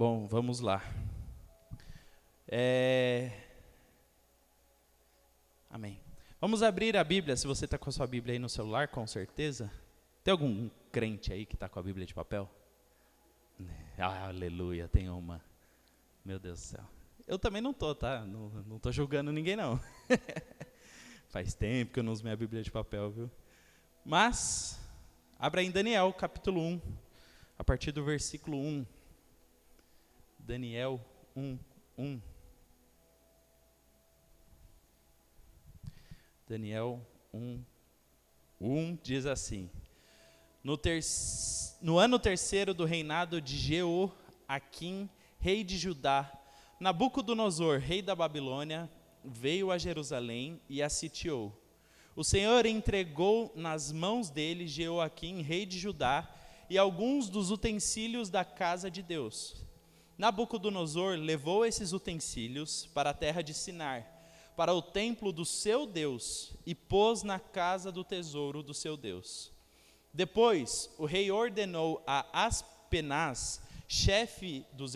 Bom, vamos lá. Amém. Vamos abrir a Bíblia, se você está com a sua Bíblia aí no celular, com certeza. Tem algum crente aí que está com a Bíblia de papel? Aleluia, tem uma. Meu Deus do céu. Eu também não estou, tá? Não estou julgando ninguém, não. Faz tempo que eu não uso minha Bíblia de papel, viu? Mas, abra em Daniel, capítulo 1, a partir do versículo 1. Daniel 1:1. Daniel 1:1 diz assim: No ano terceiro do reinado de Jeoaquim, rei de Judá, Nabucodonosor, rei da Babilônia, veio a Jerusalém e a sitiou. O Senhor entregou nas mãos dele Jeoaquim, rei de Judá, e alguns dos utensílios da casa de Deus. Nabucodonosor levou esses utensílios para a terra de Sinar, para o templo do seu Deus, e pôs na casa do tesouro do seu Deus. Depois, o rei ordenou a Aspenaz, chefe dos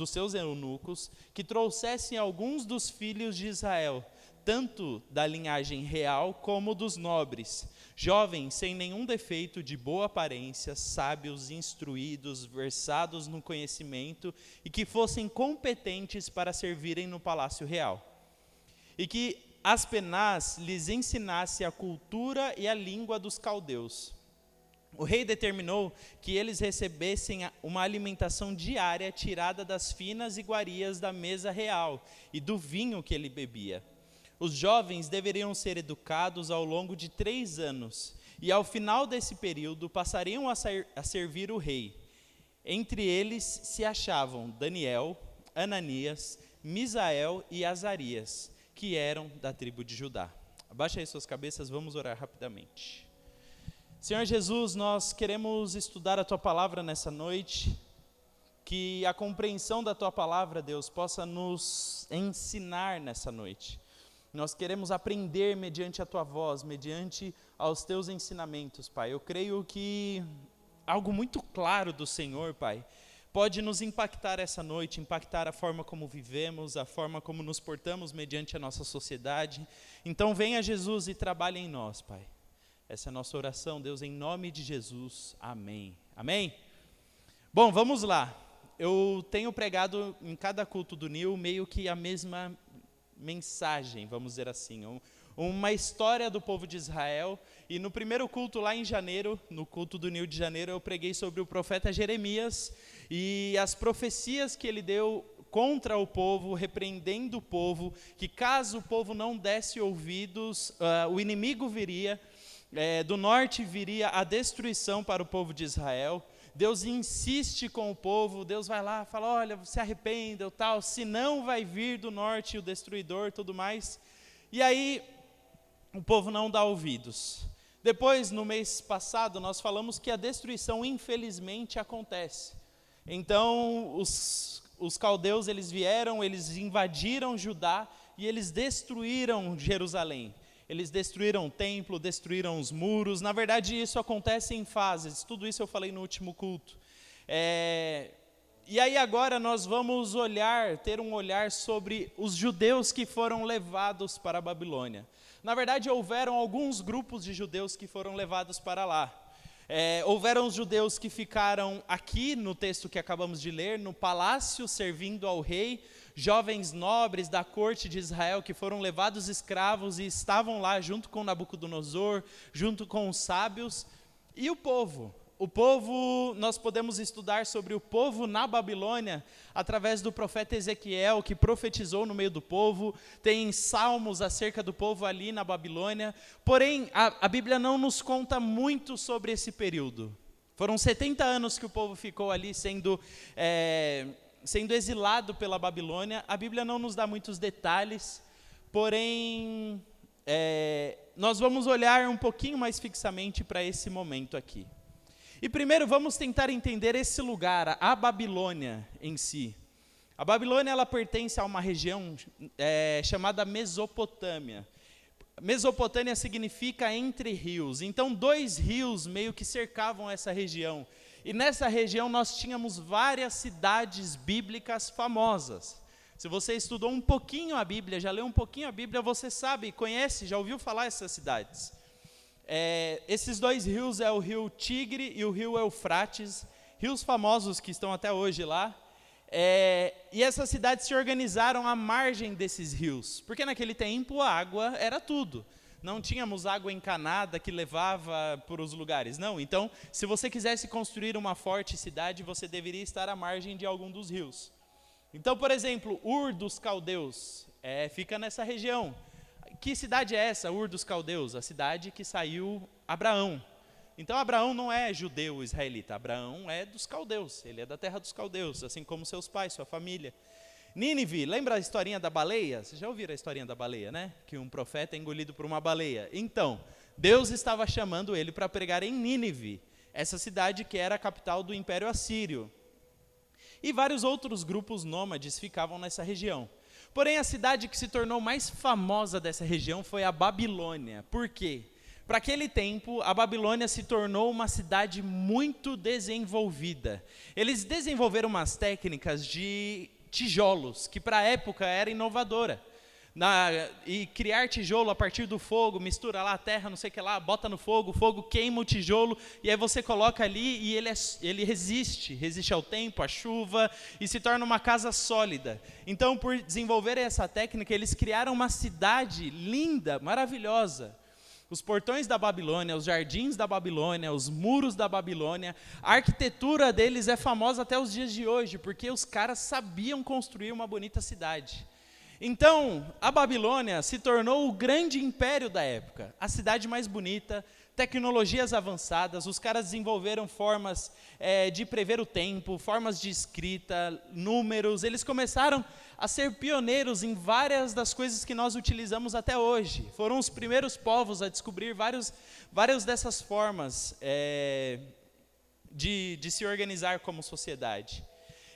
seus eunucos, que trouxessem alguns dos filhos de Israel, tanto da linhagem real como dos nobres, jovens sem nenhum defeito, de boa aparência, sábios, instruídos, versados no conhecimento e que fossem competentes para servirem no palácio real. E que Aspenaz lhes ensinasse a cultura e a língua dos caldeus. O rei determinou que eles recebessem uma alimentação diária tirada das finas iguarias da mesa real e do vinho que ele bebia. Os jovens deveriam ser educados ao longo de 3 anos, e ao final desse período passariam a servir o rei. Entre eles se achavam Daniel, Ananias, Misael e Azarias, que eram da tribo de Judá. Abaixa aí suas cabeças, vamos orar rapidamente. Senhor Jesus, nós queremos estudar a Tua Palavra nessa noite, que a compreensão da Tua Palavra, Deus, possa nos ensinar nessa noite. Nós queremos aprender mediante a Tua voz, mediante aos Teus ensinamentos, Pai. Eu creio que algo muito claro do Senhor, Pai, pode nos impactar essa noite, impactar a forma como vivemos, a forma como nos portamos mediante a nossa sociedade. Então venha Jesus e trabalhe em nós, Pai. Essa é a nossa oração, Deus, em nome de Jesus. Amém. Amém? Bom, vamos lá. Eu tenho pregado em cada culto do Nil meio que a mesma mensagem, vamos dizer assim, uma história do povo de Israel. E no primeiro culto lá em janeiro, no culto do Nil de janeiro, eu preguei sobre o profeta Jeremias e as profecias que ele deu contra o povo, repreendendo o povo, que caso o povo não desse ouvidos, o inimigo viria, do norte viria a destruição para o povo de Israel. Deus insiste com o povo, Deus vai lá, fala, olha, se arrependa ou tal, senão vai vir do norte o destruidor, tudo mais. E aí, o povo não dá ouvidos. Depois, no mês passado, nós falamos que a destruição, infelizmente, acontece. Então, os caldeus, eles vieram, eles invadiram Judá e eles destruíram Jerusalém. Eles destruíram o templo, destruíram os muros. Na verdade, isso acontece em fases. Tudo isso eu falei no último culto. E aí agora nós vamos ter um olhar sobre os judeus que foram levados para a Babilônia. Na verdade, houveram alguns grupos de judeus que foram levados para lá. Houveram os judeus que ficaram aqui, no texto que acabamos de ler, no palácio, servindo ao rei, jovens nobres da corte de Israel que foram levados escravos e estavam lá junto com Nabucodonosor, junto com os sábios, e o povo. O povo, nós podemos estudar sobre o povo na Babilônia através do profeta Ezequiel, que profetizou no meio do povo. Tem salmos acerca do povo ali na Babilônia. Porém, a Bíblia não nos conta muito sobre esse período. Foram 70 anos que o povo ficou ali sendo exilado pela Babilônia. A Bíblia não nos dá muitos detalhes, porém, nós vamos olhar um pouquinho mais fixamente para esse momento aqui. E primeiro vamos tentar entender esse lugar, a Babilônia em si. A Babilônia, ela pertence a uma região chamada Mesopotâmia. Mesopotâmia significa entre rios. Então 2 rios meio que cercavam essa região. E nessa região nós tínhamos várias cidades bíblicas famosas. Se você estudou um pouquinho a Bíblia, já leu um pouquinho a Bíblia, você sabe, conhece, já ouviu falar essas cidades. Esses dois rios é o rio Tigre e o rio Eufrates, rios famosos que estão até hoje lá. E essas cidades se organizaram à margem desses rios, porque naquele tempo a água era tudo. Não tínhamos água encanada que levava para os lugares, não. Então, se você quisesse construir uma forte cidade, você deveria estar à margem de algum dos rios. Então, por exemplo, Ur dos Caldeus, fica nessa região. Que cidade é essa, Ur dos Caldeus? A cidade que saiu Abraão. Então, Abraão não é judeu israelita, Abraão é dos caldeus, ele é da terra dos caldeus, assim como seus pais, sua família. Nínive, lembra a historinha da baleia? Vocês já ouviram a historinha da baleia, né? Que um profeta é engolido por uma baleia. Então, Deus estava chamando ele para pregar em Nínive, essa cidade que era a capital do Império Assírio. E vários outros grupos nômades ficavam nessa região. Porém, a cidade que se tornou mais famosa dessa região foi a Babilônia. Por quê? Para aquele tempo, a Babilônia se tornou uma cidade muito desenvolvida. Eles desenvolveram umas técnicas de tijolos, que para a época era inovadora. E criar tijolo a partir do fogo, mistura lá a terra, não sei o que lá, bota no fogo, o fogo queima o tijolo, e aí você coloca ali e ele resiste ao tempo, à chuva, e se torna uma casa sólida. Então, por desenvolver essa técnica, eles criaram uma cidade linda, maravilhosa. Os portões da Babilônia, os jardins da Babilônia, os muros da Babilônia, a arquitetura deles é famosa até os dias de hoje, porque os caras sabiam construir uma bonita cidade. Então, a Babilônia se tornou o grande império da época, a cidade mais bonita, tecnologias avançadas, os caras desenvolveram formas de prever o tempo, formas de escrita, números, eles começaram a ser pioneiros em várias das coisas que nós utilizamos até hoje. Foram os primeiros povos a descobrir várias dessas formas de se organizar como sociedade.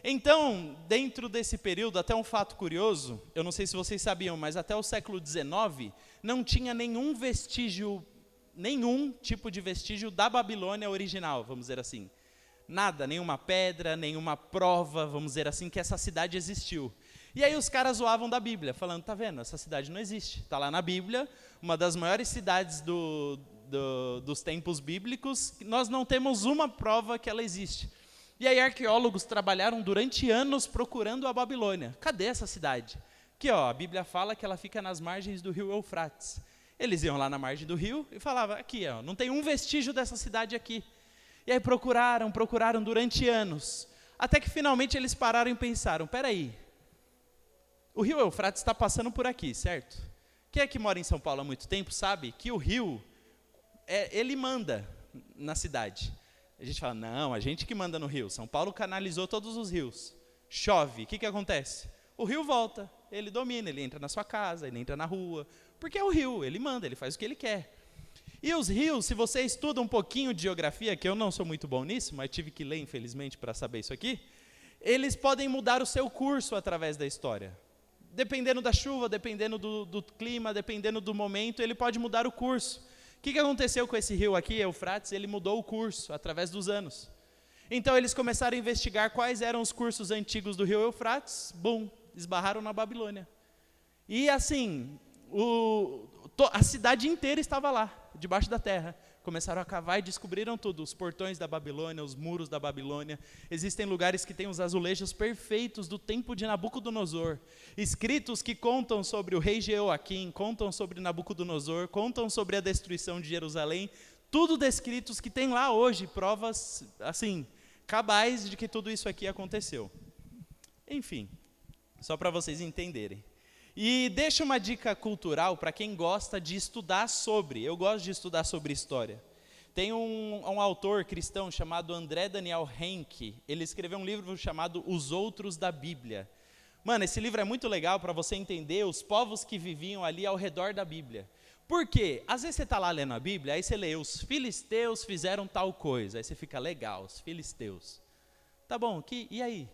Então, dentro desse período, até um fato curioso, eu não sei se vocês sabiam, mas até o século XIX, não tinha nenhum tipo de vestígio da Babilônia original, vamos dizer assim. Nada, nenhuma pedra, nenhuma prova, vamos dizer assim, que essa cidade existiu. E aí os caras zoavam da Bíblia, falando, tá vendo, essa cidade não existe. Está lá na Bíblia, uma das maiores cidades dos tempos bíblicos, nós não temos uma prova que ela existe. E aí arqueólogos trabalharam durante anos procurando a Babilônia. Cadê essa cidade? Aqui, ó, a Bíblia fala que ela fica nas margens do rio Eufrates. Eles iam lá na margem do rio e falavam, aqui, ó, não tem um vestígio dessa cidade aqui. E aí procuraram durante anos. Até que finalmente eles pararam e pensaram, peraí, o rio Eufrates está passando por aqui, certo? Quem é que mora em São Paulo há muito tempo sabe que o rio, ele manda na cidade. A gente fala, não, a gente que manda no rio. São Paulo canalizou todos os rios. Chove, o que acontece? O rio volta, ele domina, ele entra na sua casa, ele entra na rua. Porque é o rio, ele manda, ele faz o que ele quer. E os rios, se você estuda um pouquinho de geografia, que eu não sou muito bom nisso, mas tive que ler, infelizmente, para saber isso aqui, eles podem mudar o seu curso através da história. Dependendo da chuva, dependendo do clima, dependendo do momento, ele pode mudar o curso. O que aconteceu com esse rio aqui, Eufrates? Ele mudou o curso através dos anos. Então eles começaram a investigar quais eram os cursos antigos do rio Eufrates, esbarraram na Babilônia. E assim, a cidade inteira estava lá, debaixo da terra. Começaram a cavar e descobriram tudo, os portões da Babilônia, os muros da Babilônia. Existem lugares que têm os azulejos perfeitos do tempo de Nabucodonosor. Escritos que contam sobre o rei Jeoaquim, contam sobre Nabucodonosor, contam sobre a destruição de Jerusalém. Tudo descritos que tem lá hoje, provas, assim, cabais de que tudo isso aqui aconteceu. Enfim, só para vocês entenderem. E deixa uma dica cultural para quem gosta de estudar sobre. Eu gosto de estudar sobre história. Tem um autor cristão chamado André Daniel Henke. Ele escreveu um livro chamado Os Outros da Bíblia. Mano, esse livro é muito legal para você entender os povos que viviam ali ao redor da Bíblia. Por quê? Às vezes você está lá lendo a Bíblia, aí você lê, os filisteus fizeram tal coisa. Aí você fica, legal, os filisteus. Tá bom, e aí?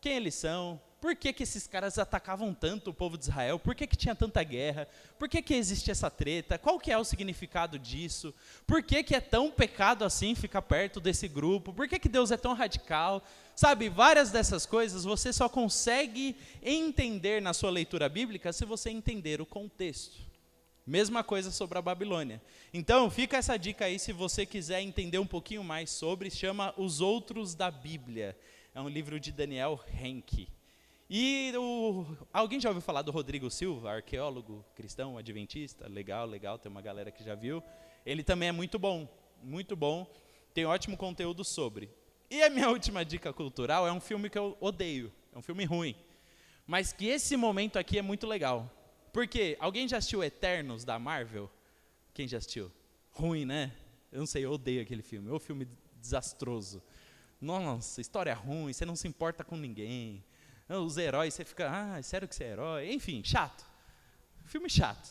quem eles são, por que esses caras atacavam tanto o povo de Israel, por que tinha tanta guerra, por que existe essa treta, qual que é o significado disso, por que é tão pecado assim ficar perto desse grupo, por que Deus é tão radical, sabe, várias dessas coisas você só consegue entender na sua leitura bíblica se você entender o contexto. Mesma coisa sobre a Babilônia. Então, fica essa dica aí, se você quiser entender um pouquinho mais sobre, chama Os Outros da Bíblia. É um livro de Daniel Henke. E alguém já ouviu falar do Rodrigo Silva, arqueólogo cristão, adventista? Legal, tem uma galera que já viu. Ele também é muito bom, tem ótimo conteúdo sobre. E a minha última dica cultural é um filme que eu odeio, é um filme ruim, mas que esse momento aqui é muito legal. Porque alguém já assistiu Eternos da Marvel? Quem já assistiu? Ruim, né? Eu não sei, eu odeio aquele filme. É um filme desastroso. Nossa, história ruim, você não se importa com ninguém. Os heróis, você fica, sério que você é herói? Enfim, chato. Filme chato.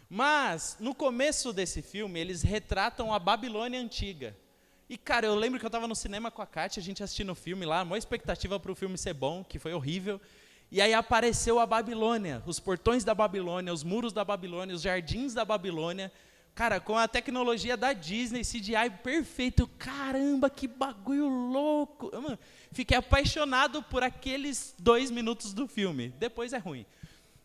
Mas, no começo desse filme, eles retratam a Babilônia antiga. E, cara, eu lembro que eu estava no cinema com a Kátia, a gente assistindo o filme lá, a maior expectativa para o filme ser bom, que foi horrível. E aí apareceu a Babilônia, os portões da Babilônia, os muros da Babilônia, os jardins da Babilônia. Cara, com a tecnologia da Disney, CGI perfeito. Caramba, que bagulho louco. Mano, fiquei apaixonado por aqueles 2 minutos do filme. Depois é ruim.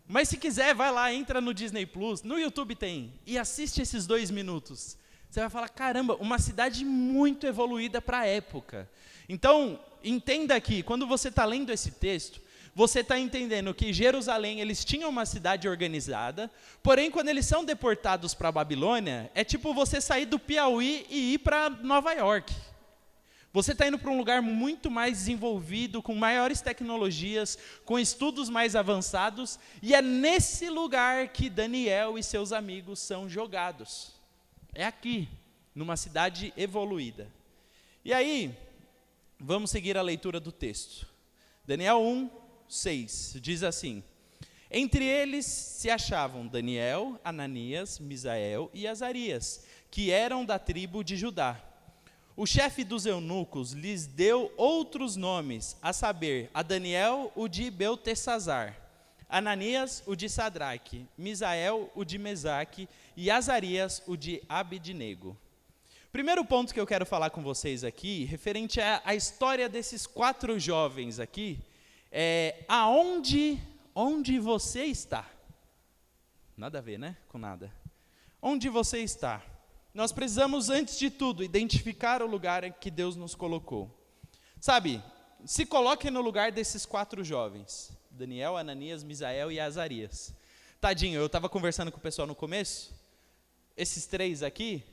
Mas se quiser, vai lá, entra no Disney Plus, no YouTube tem, e assiste esses 2 minutos. Você vai falar, caramba, uma cidade muito evoluída para a época. Então, entenda aqui, quando você está lendo esse texto, você está entendendo que Jerusalém, eles tinham uma cidade organizada, porém, quando eles são deportados para a Babilônia, é tipo você sair do Piauí e ir para Nova York. Você está indo para um lugar muito mais desenvolvido, com maiores tecnologias, com estudos mais avançados, e é nesse lugar que Daniel e seus amigos são jogados. É aqui, numa cidade evoluída. E aí, vamos seguir a leitura do texto. Daniel 1:6, diz assim: entre eles se achavam Daniel, Ananias, Misael e Azarias, que eram da tribo de Judá. O chefe dos eunucos lhes deu outros nomes, a saber, a Daniel o de Beltesazar, Ananias o de Sadraque, Misael o de Mesaque e Azarias o de Abednego. Primeiro ponto que eu quero falar com vocês aqui, referente à história desses 4 jovens aqui, é onde você está. Nada a ver, né? Com nada. Onde você está? Nós precisamos, antes de tudo, identificar o lugar em que Deus nos colocou. Sabe, se coloque no lugar desses 4 jovens, Daniel, Ananias, Misael e Azarias. Tadinho, eu estava conversando com o pessoal no começo, esses 3 aqui,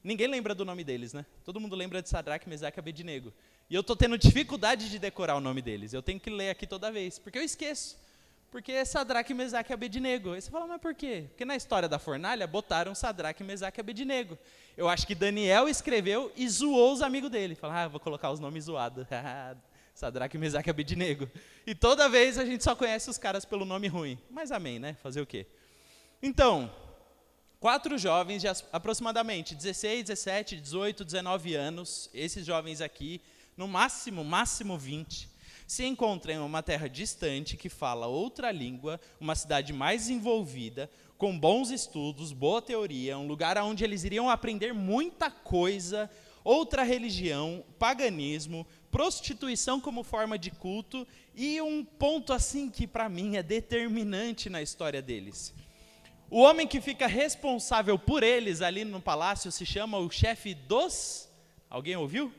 ninguém lembra do nome deles, né? Todo mundo lembra de Sadraque, Mesaque e Abednego. E eu estou tendo dificuldade de decorar o nome deles, eu tenho que ler aqui toda vez, porque eu esqueço. Porque é Sadraque, Mesaque e Abednego. Aí você fala, mas por quê? Porque na história da fornalha botaram Sadraque, Mesaque e Abednego. Eu acho que Daniel escreveu e zoou os amigos dele. Fala, vou colocar os nomes zoados. Sadraque, Mesaque e Abednego. E toda vez a gente só conhece os caras pelo nome ruim. Mas amém, né? Fazer o quê? Então, 4 jovens de aproximadamente 16, 17, 18, 19 anos, esses jovens aqui, no máximo 20, se encontram em uma terra distante que fala outra língua, uma cidade mais envolvida, com bons estudos, boa teoria, um lugar onde eles iriam aprender muita coisa, outra religião, paganismo, prostituição como forma de culto, e um ponto assim que para mim é determinante na história deles. O homem que fica responsável por eles ali no palácio se chama o chefe dos, alguém ouviu?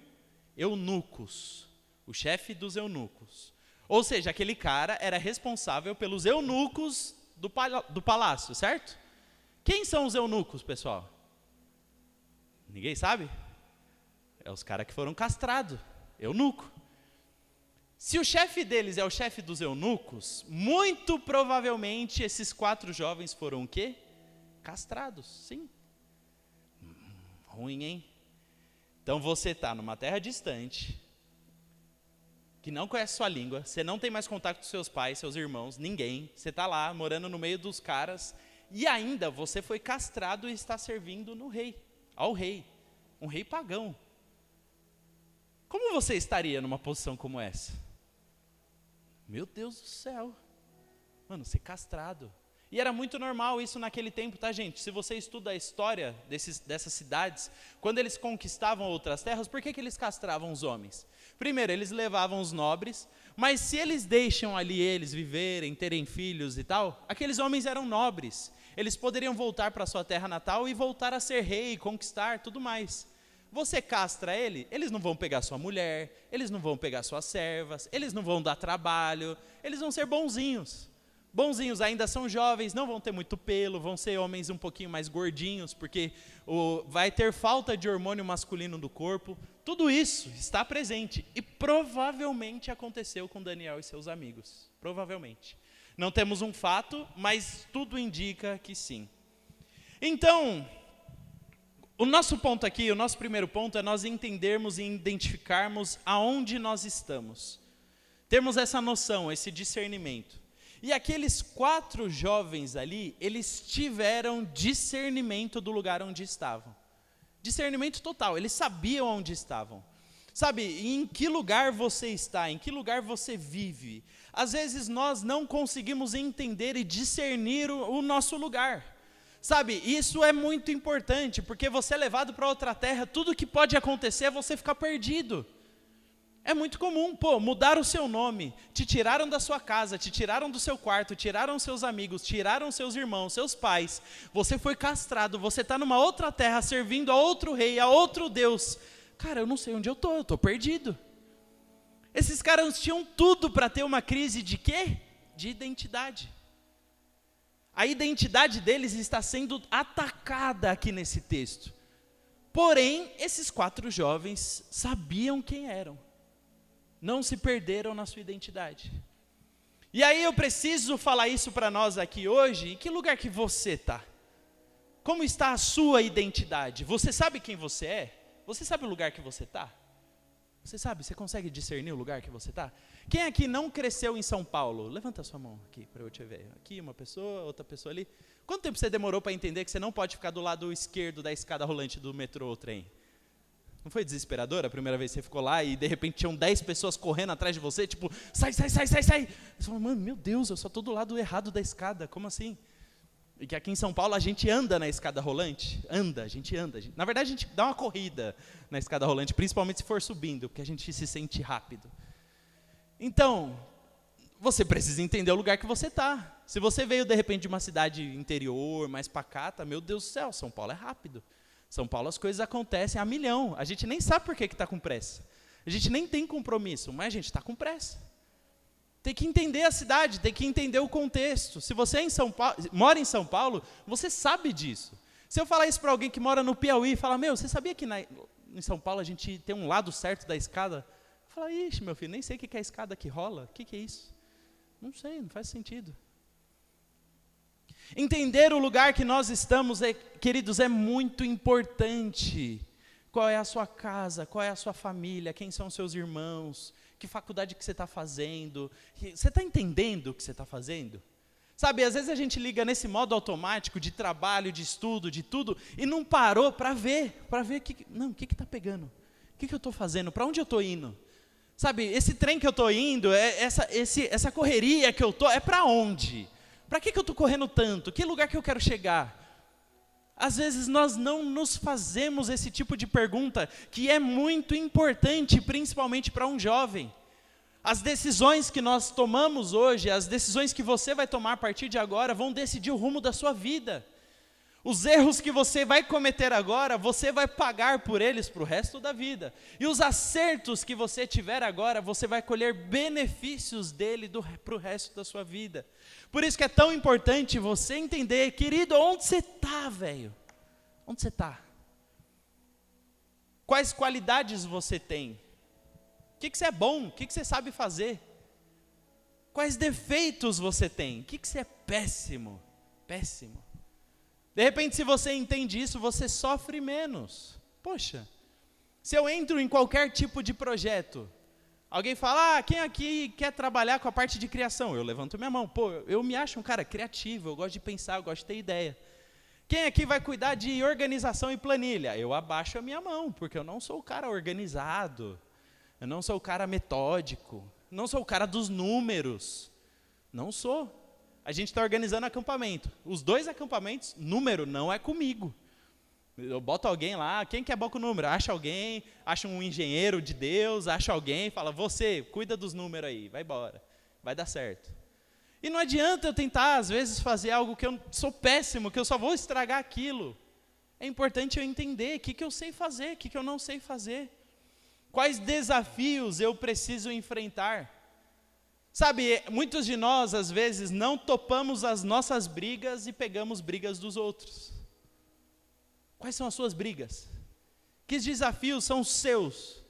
Eunucos. O chefe dos eunucos. Ou seja, aquele cara era responsável pelos eunucos do palácio, certo? Quem são os eunucos, pessoal? Ninguém sabe? É os caras que foram castrados, eunuco. Se o chefe deles é o chefe dos eunucos, muito provavelmente esses 4 jovens foram o quê? Castrados, sim. Ruim, hein? Então você está numa terra distante, que não conhece sua língua, você não tem mais contato com seus pais, seus irmãos, ninguém. Você está lá, morando no meio dos caras, e ainda você foi castrado e está servindo ao rei, um rei pagão. Como você estaria numa posição como essa? Meu Deus do céu. Mano, ser castrado. E era muito normal isso naquele tempo, tá, gente? Se você estuda a história dessas cidades, quando eles conquistavam outras terras, por que eles castravam os homens? Primeiro, eles levavam os nobres, mas se eles deixam ali eles viverem, terem filhos e tal, aqueles homens eram nobres. Eles poderiam voltar para sua terra natal e voltar a ser rei, conquistar, tudo mais. Você castra ele, eles não vão pegar sua mulher, eles não vão pegar suas servas, eles não vão dar trabalho, eles vão ser bonzinhos. Bonzinhos, ainda são jovens, não vão ter muito pelo, vão ser homens um pouquinho mais gordinhos, porque vai ter falta de hormônio masculino no corpo. Tudo isso está presente e provavelmente aconteceu com Daniel e seus amigos. Provavelmente. Não temos um fato, mas tudo indica que sim. Então, o nosso ponto aqui, o nosso primeiro ponto é nós entendermos e identificarmos aonde nós estamos. Termos essa noção, esse discernimento. E aqueles 4 jovens ali, eles tiveram discernimento do lugar onde estavam. Discernimento total, eles sabiam onde estavam. Sabe, em que lugar você está, em que lugar você vive. Às vezes nós não conseguimos entender e discernir o nosso lugar. Sabe, isso é muito importante, porque você é levado para outra terra, tudo que pode acontecer é você ficar perdido. É muito comum, mudar o seu nome, te tiraram da sua casa, te tiraram do seu quarto, tiraram seus amigos, tiraram seus irmãos, seus pais, você foi castrado, você está numa outra terra, servindo a outro rei, a outro Deus. Cara, eu não sei onde eu estou perdido. Esses caras tinham tudo para ter uma crise de quê? De identidade. A identidade deles está sendo atacada aqui nesse texto. Porém, esses 4 jovens sabiam quem eram. Não se perderam na sua identidade. E aí eu preciso falar isso para nós aqui hoje. Em que lugar que você está? Como está a sua identidade? Você sabe quem você é? Você sabe o lugar que você está? Você sabe, você consegue discernir o lugar que você está? Quem aqui não cresceu em São Paulo? Levanta a sua mão aqui para eu te ver. Aqui uma pessoa, outra pessoa ali. Quanto tempo você demorou para entender que você não pode ficar do lado esquerdo da escada rolante do metrô ou trem? Não foi desesperador a primeira vez que você ficou lá e de repente tinham 10 pessoas correndo atrás de você, tipo, sai. Você falou, mano, meu Deus, eu só estou do lado errado da escada, como assim? E que aqui em São Paulo a gente anda na escada rolante, a gente anda. Na verdade a gente dá uma corrida na escada rolante, principalmente se for subindo, porque a gente se sente rápido. Então, você precisa entender o lugar que você está. Se você veio de repente de uma cidade interior, mais pacata, meu Deus do céu, São Paulo é rápido. São Paulo as coisas acontecem a milhão. A gente nem sabe por que está com pressa. A gente nem tem compromisso, mas a gente está com pressa. Tem que entender a cidade, tem que entender o contexto. Se você mora em São Paulo, você sabe disso. Se eu falar isso para alguém que mora no Piauí, falar, você sabia que em São Paulo a gente tem um lado certo da escada? Fala, ixi, meu filho, nem sei o que é a escada que rola. O que é isso? Não sei, não faz sentido. Entender o lugar que nós estamos, queridos, é muito importante. Qual é a sua casa, qual é a sua família, quem são seus irmãos, que faculdade que você está fazendo. Você está entendendo o que você está fazendo? Sabe, às vezes a gente liga nesse modo automático de trabalho, de estudo, de tudo, e não parou para ver o que está pegando, o que eu estou fazendo, para onde eu estou indo. Sabe, esse trem que eu estou indo, essa correria que eu estou, é para onde? Para que eu estou correndo tanto? Que lugar que eu quero chegar? Às vezes nós não nos fazemos esse tipo de pergunta, que é muito importante, principalmente para um jovem. As decisões que nós tomamos hoje, as decisões que você vai tomar a partir de agora, vão decidir o rumo da sua vida. Os erros que você vai cometer agora, você vai pagar por eles para o resto da vida. E os acertos que você tiver agora, você vai colher benefícios dele para o resto da sua vida. Por isso que é tão importante você entender, querido, onde você está, velho? Onde você está? Quais qualidades você tem? O que você é bom? O que você sabe fazer? Quais defeitos você tem? O que você é péssimo? Péssimo. De repente, se você entende isso, você sofre menos. Poxa, se eu entro em qualquer tipo de projeto, alguém fala, quem aqui quer trabalhar com a parte de criação? Eu levanto minha mão. Eu me acho um cara criativo, eu gosto de pensar, eu gosto de ter ideia. Quem aqui vai cuidar de organização e planilha? Eu abaixo a minha mão, porque eu não sou o cara organizado, eu não sou o cara metódico. não sou o cara dos números, não sou. A gente está organizando acampamento, os 2 acampamentos, número não é comigo. Eu boto alguém lá, quem quer bom com o número? Acha alguém, acha um engenheiro de Deus, acha alguém, fala, você, cuida dos números aí, vai embora, vai dar certo. E não adianta eu tentar, às vezes, fazer algo que eu sou péssimo, que eu só vou estragar aquilo. É importante eu entender o que eu sei fazer, o que eu não sei fazer. Quais desafios eu preciso enfrentar. Sabe, muitos de nós, às vezes, não topamos as nossas brigas e pegamos brigas dos outros. Quais são as suas brigas? Que desafios são os seus?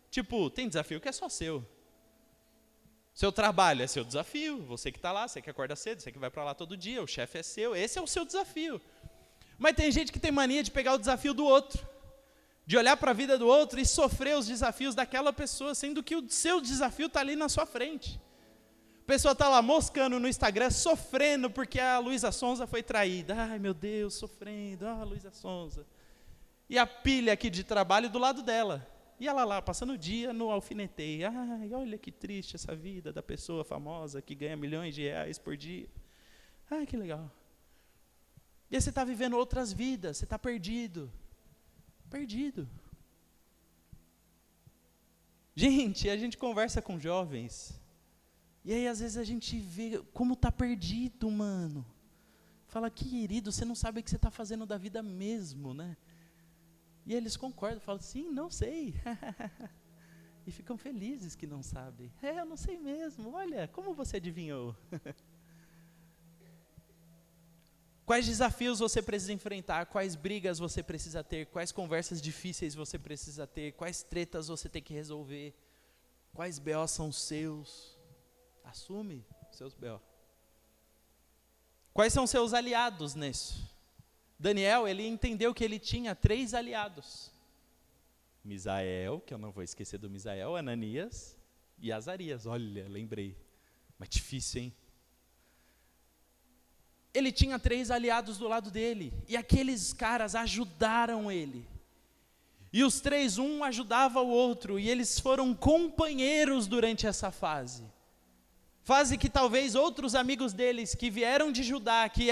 Tipo, tem desafio que é só seu. Seu trabalho é seu desafio, você que está lá, você que acorda cedo, você que vai para lá todo dia, o chefe é seu, esse é o seu desafio. Mas tem gente que tem mania de pegar o desafio do outro, de olhar para a vida do outro e sofrer os desafios daquela pessoa, sendo que o seu desafio está ali na sua frente. A pessoa está lá moscando no Instagram, sofrendo porque a Luísa Sonza foi traída. Ai, meu Deus, sofrendo, Luísa Sonza. E a pilha aqui de trabalho do lado dela. E ela lá, passando o dia no alfineteio. Ai, olha que triste essa vida da pessoa famosa que ganha milhões de reais por dia. Ai, que legal. E aí você está vivendo outras vidas, você está perdido. Perdido. Gente, a gente conversa com jovens. E aí, às vezes, a gente vê como está perdido, mano. Fala, querido, você não sabe o que você está fazendo da vida mesmo, né? E eles concordam, falam, sim, não sei. E ficam felizes que não sabem. Eu não sei mesmo, olha, como você adivinhou? Quais desafios você precisa enfrentar? Quais brigas você precisa ter? Quais conversas difíceis você precisa ter? Quais tretas você tem que resolver? Quais BO são seus? Assume seus BO. Quais são seus aliados nisso? Daniel, ele entendeu que ele tinha 3 aliados. Misael, que eu não vou esquecer do Misael, Ananias e Azarias. Olha, lembrei. Mas difícil, hein? Ele tinha 3 aliados do lado dele. E aqueles caras ajudaram ele. E os 3, um ajudava o outro. E eles foram companheiros durante essa fase. Fase que talvez outros amigos deles, que vieram de Judá, que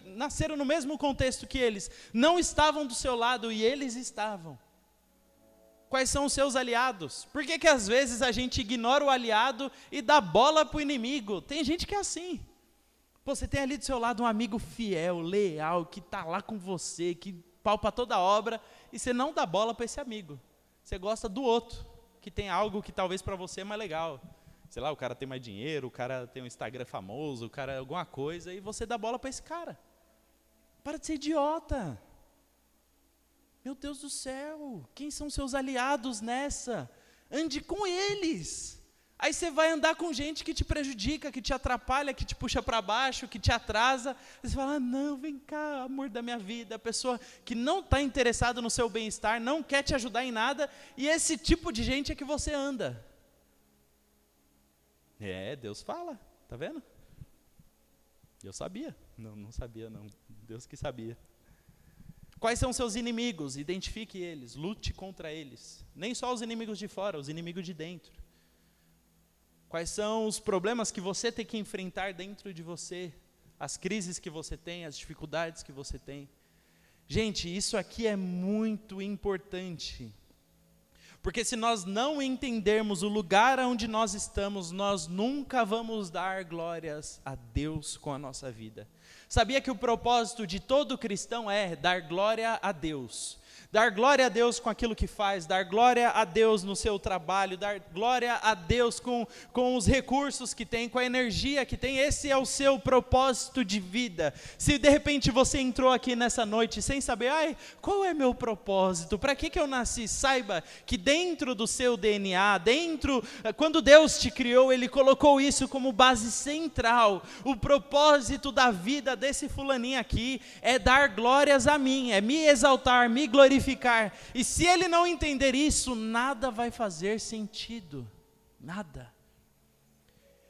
nasceram no mesmo contexto que eles, não estavam do seu lado e eles estavam. Quais são os seus aliados? Por que às vezes a gente ignora o aliado e dá bola para o inimigo? Tem gente que é assim. Você tem ali do seu lado um amigo fiel, leal, que está lá com você, que palpa toda a obra, e você não dá bola para esse amigo. Você gosta do outro, que tem algo que talvez para você é mais legal. Sei lá, o cara tem mais dinheiro, o cara tem um Instagram famoso, o cara alguma coisa, e você dá bola para esse cara. Para de ser idiota. Meu Deus do céu, quem são seus aliados nessa? Ande com eles. Aí você vai andar com gente que te prejudica, que te atrapalha, que te puxa para baixo, que te atrasa. Aí você fala, não, vem cá, amor da minha vida. A pessoa que não está interessada no seu bem-estar, não quer te ajudar em nada, e esse tipo de gente é que você anda. Deus fala, tá vendo? Eu sabia, não sabia não, Deus que sabia. Quais são seus inimigos? Identifique eles, lute contra eles. Nem só os inimigos de fora, os inimigos de dentro. Quais são os problemas que você tem que enfrentar dentro de você? As crises que você tem, as dificuldades que você tem. Gente, isso aqui é muito importante. Porque se nós não entendermos o lugar onde nós estamos, nós nunca vamos dar glórias a Deus com a nossa vida. Sabia que o propósito de todo cristão é dar glória a Deus? Dar glória a Deus com aquilo que faz, dar glória a Deus no seu trabalho, dar glória a Deus com os recursos que tem, com a energia que tem. Esse é o seu propósito de vida. Se de repente você entrou aqui nessa noite sem saber, qual é meu propósito? Para que eu nasci? Saiba que dentro do seu DNA, quando Deus te criou, Ele colocou isso como base central. O propósito da vida desse fulaninho aqui é dar glórias a mim, é me exaltar, me glorificar. E se ele não entender isso, nada vai fazer sentido. Nada.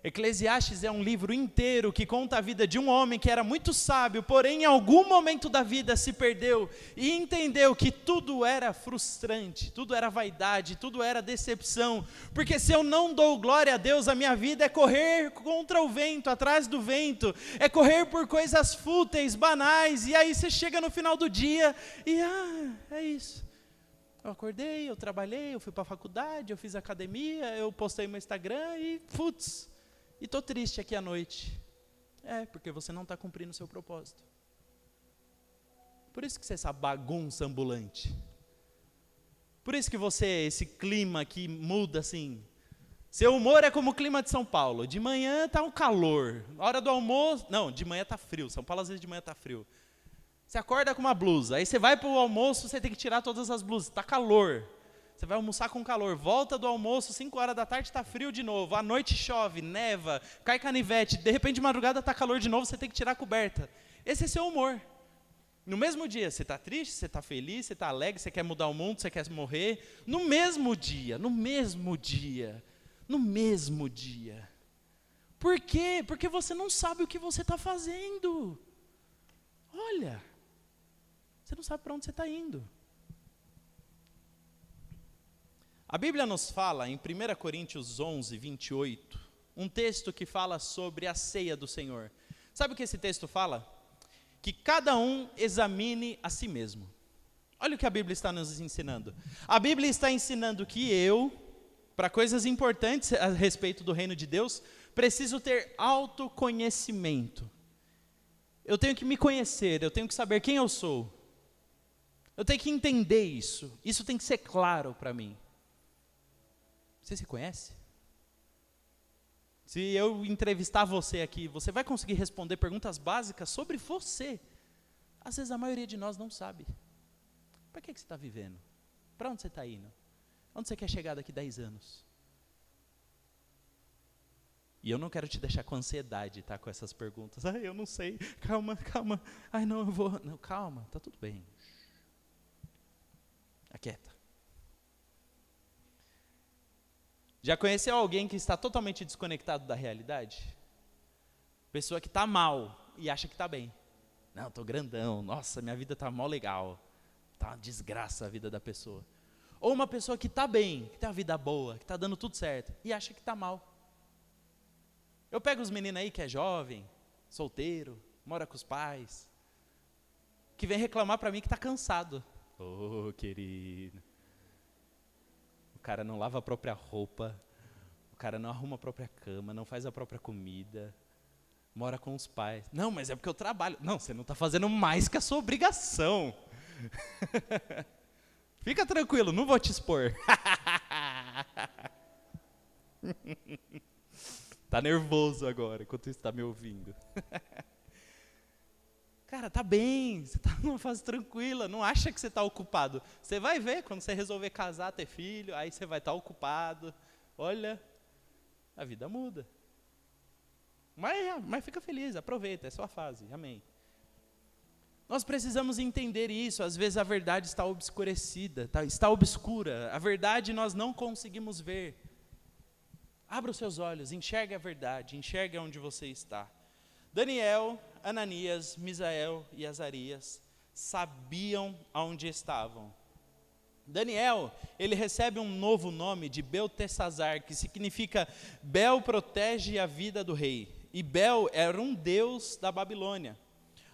Eclesiastes é um livro inteiro que conta a vida de um homem que era muito sábio, porém em algum momento da vida se perdeu e entendeu que tudo era frustrante, tudo era vaidade, tudo era decepção, porque se eu não dou glória a Deus, a minha vida é correr contra o vento, atrás do vento, é correr por coisas fúteis, banais, e aí você chega no final do dia e é isso. Eu acordei, eu trabalhei, eu fui para a faculdade, eu fiz academia, eu postei no Instagram e e estou triste aqui à noite. Porque você não está cumprindo o seu propósito. Por isso que você é essa bagunça ambulante. Por isso que você é esse clima que muda assim. Seu humor é como o clima de São Paulo. De manhã está um calor. Na hora do almoço, não, de manhã está frio. São Paulo às vezes de manhã está frio. Você acorda com uma blusa, aí você vai para o almoço, você tem que tirar todas as blusas. Está calor. Você vai almoçar com calor, volta do almoço, 5 horas da tarde está frio de novo, à noite chove, neva, cai canivete, de repente de madrugada está calor de novo, você tem que tirar a coberta. Esse é seu humor. No mesmo dia, você está triste, você está feliz, você está alegre, você quer mudar o mundo, você quer morrer. No mesmo dia. Por quê? Porque você não sabe o que você está fazendo. Olha, você não sabe para onde você está indo. A Bíblia nos fala, em 1 Coríntios 11, 28, um texto que fala sobre a ceia do Senhor. Sabe o que esse texto fala? Que cada um examine a si mesmo. Olha o que a Bíblia está nos ensinando. A Bíblia está ensinando que eu, para coisas importantes a respeito do reino de Deus, preciso ter autoconhecimento. Eu tenho que me conhecer, eu tenho que saber quem eu sou. Eu tenho que entender isso. Isso tem que ser claro para mim. Você se conhece? Se eu entrevistar você aqui, você vai conseguir responder perguntas básicas sobre você. Às vezes a maioria de nós não sabe. Para que você está vivendo? Para onde você está indo? Onde você quer chegar daqui 10 anos? E eu não quero te deixar com ansiedade, tá, com essas perguntas. Eu não sei, calma. Não, eu vou. Não, calma, tá tudo bem. Aquieta. Já conheceu alguém que está totalmente desconectado da realidade? Pessoa que está mal e acha que está bem. Não, estou grandão, nossa, minha vida está mó legal. Está uma desgraça a vida da pessoa. Ou uma pessoa que está bem, que tem uma vida boa, que está dando tudo certo e acha que está mal. Eu pego os meninos aí que é jovem, solteiro, mora com os pais, que vem reclamar para mim que está cansado. Ô, querido. O cara não lava a própria roupa, o cara não arruma a própria cama, não faz a própria comida, mora com os pais. Não, mas é porque eu trabalho. Não, você não está fazendo mais que a sua obrigação. Fica tranquilo, não vou te expor. Tá nervoso agora, enquanto está me ouvindo. Cara, tá bem, você está numa fase tranquila, não acha que você está ocupado. Você vai ver, quando você resolver casar, ter filho, aí você vai estar ocupado. Olha, a vida muda. Mas fica feliz, aproveita, é sua fase, amém. Nós precisamos entender isso, às vezes a verdade está obscurecida, está obscura, a verdade nós não conseguimos ver. Abra os seus olhos, enxergue a verdade, enxergue onde você está. Daniel, Ananias, Misael e Azarias sabiam aonde estavam. Daniel, ele recebe um novo nome de Beltesazar, que significa Bel protege a vida do rei. E Bel era um deus da Babilônia.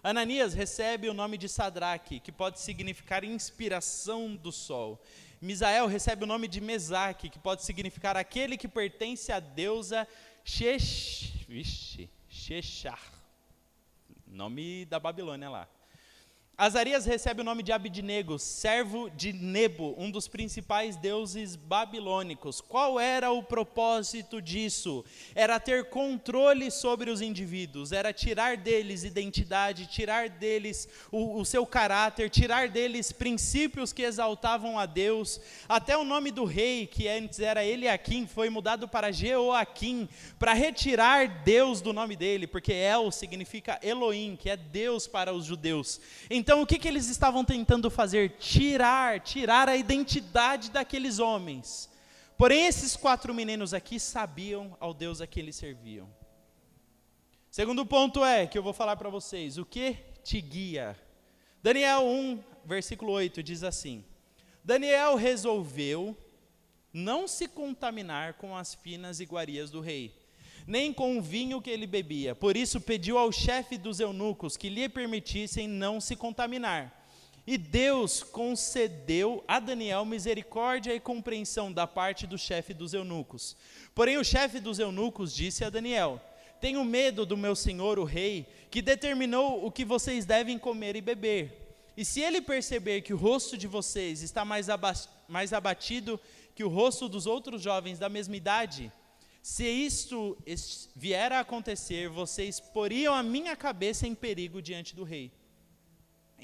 Ananias recebe o nome de Sadraque, que pode significar inspiração do sol. Misael recebe o nome de Mesaque, que pode significar aquele que pertence à deusa Sheshar, nome da Babilônia lá. Azarias recebe o nome de Abidnego, servo de Nebo, um dos principais deuses babilônicos. Qual era o propósito disso? Era ter controle sobre os indivíduos, era tirar deles identidade, tirar deles o seu caráter, tirar deles princípios que exaltavam a Deus. Até o nome do rei, que antes era Eliaquim, foi mudado para Jeoaquim, para retirar Deus do nome dele, porque El significa Elohim, que é Deus para os judeus. Então o que eles estavam tentando fazer? Tirar a identidade daqueles homens. Porém, esses 4 meninos aqui sabiam ao Deus a que eles serviam. Segundo ponto que eu vou falar para vocês, o que te guia? Daniel 1, versículo 8 diz assim: Daniel resolveu não se contaminar com as finas iguarias do rei, nem com o vinho que ele bebia. Por isso pediu ao chefe dos eunucos que lhe permitissem não se contaminar. E Deus concedeu a Daniel misericórdia e compreensão da parte do chefe dos eunucos. Porém o chefe dos eunucos disse a Daniel: tenho medo do meu senhor o rei, que determinou o que vocês devem comer e beber. E se ele perceber que o rosto de vocês está mais abatido que o rosto dos outros jovens da mesma idade, se isto vier a acontecer, vocês poriam a minha cabeça em perigo diante do rei.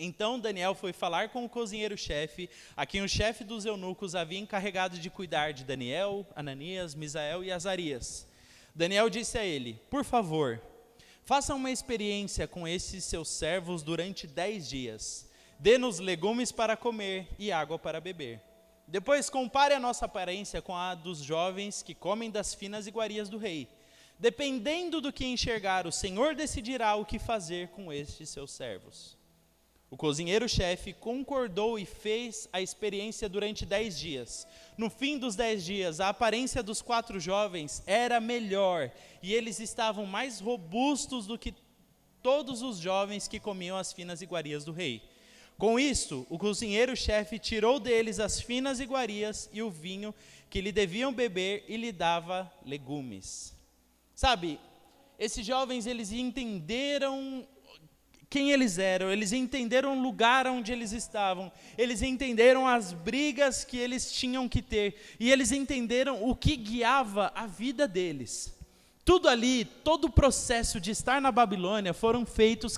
Então Daniel foi falar com o cozinheiro-chefe, a quem o chefe dos eunucos havia encarregado de cuidar de Daniel, Ananias, Misael e Azarias. Daniel disse a ele: por favor, faça uma experiência com esses seus servos durante 10 dias. Dê-nos legumes para comer e água para beber. Depois compare a nossa aparência com a dos jovens que comem das finas iguarias do rei. Dependendo do que enxergar, o Senhor decidirá o que fazer com estes seus servos. O cozinheiro-chefe concordou e fez a experiência durante 10 dias. No fim dos 10 dias, a aparência dos 4 jovens era melhor, e eles estavam mais robustos do que todos os jovens que comiam as finas iguarias do rei. Com isto, o cozinheiro-chefe tirou deles as finas iguarias e o vinho que lhe deviam beber e lhe dava legumes. Sabe, esses jovens, eles entenderam quem eles eram, eles entenderam o lugar onde eles estavam, eles entenderam as brigas que eles tinham que ter, e eles entenderam o que guiava a vida deles. Tudo ali, todo o processo de estar na Babilônia foram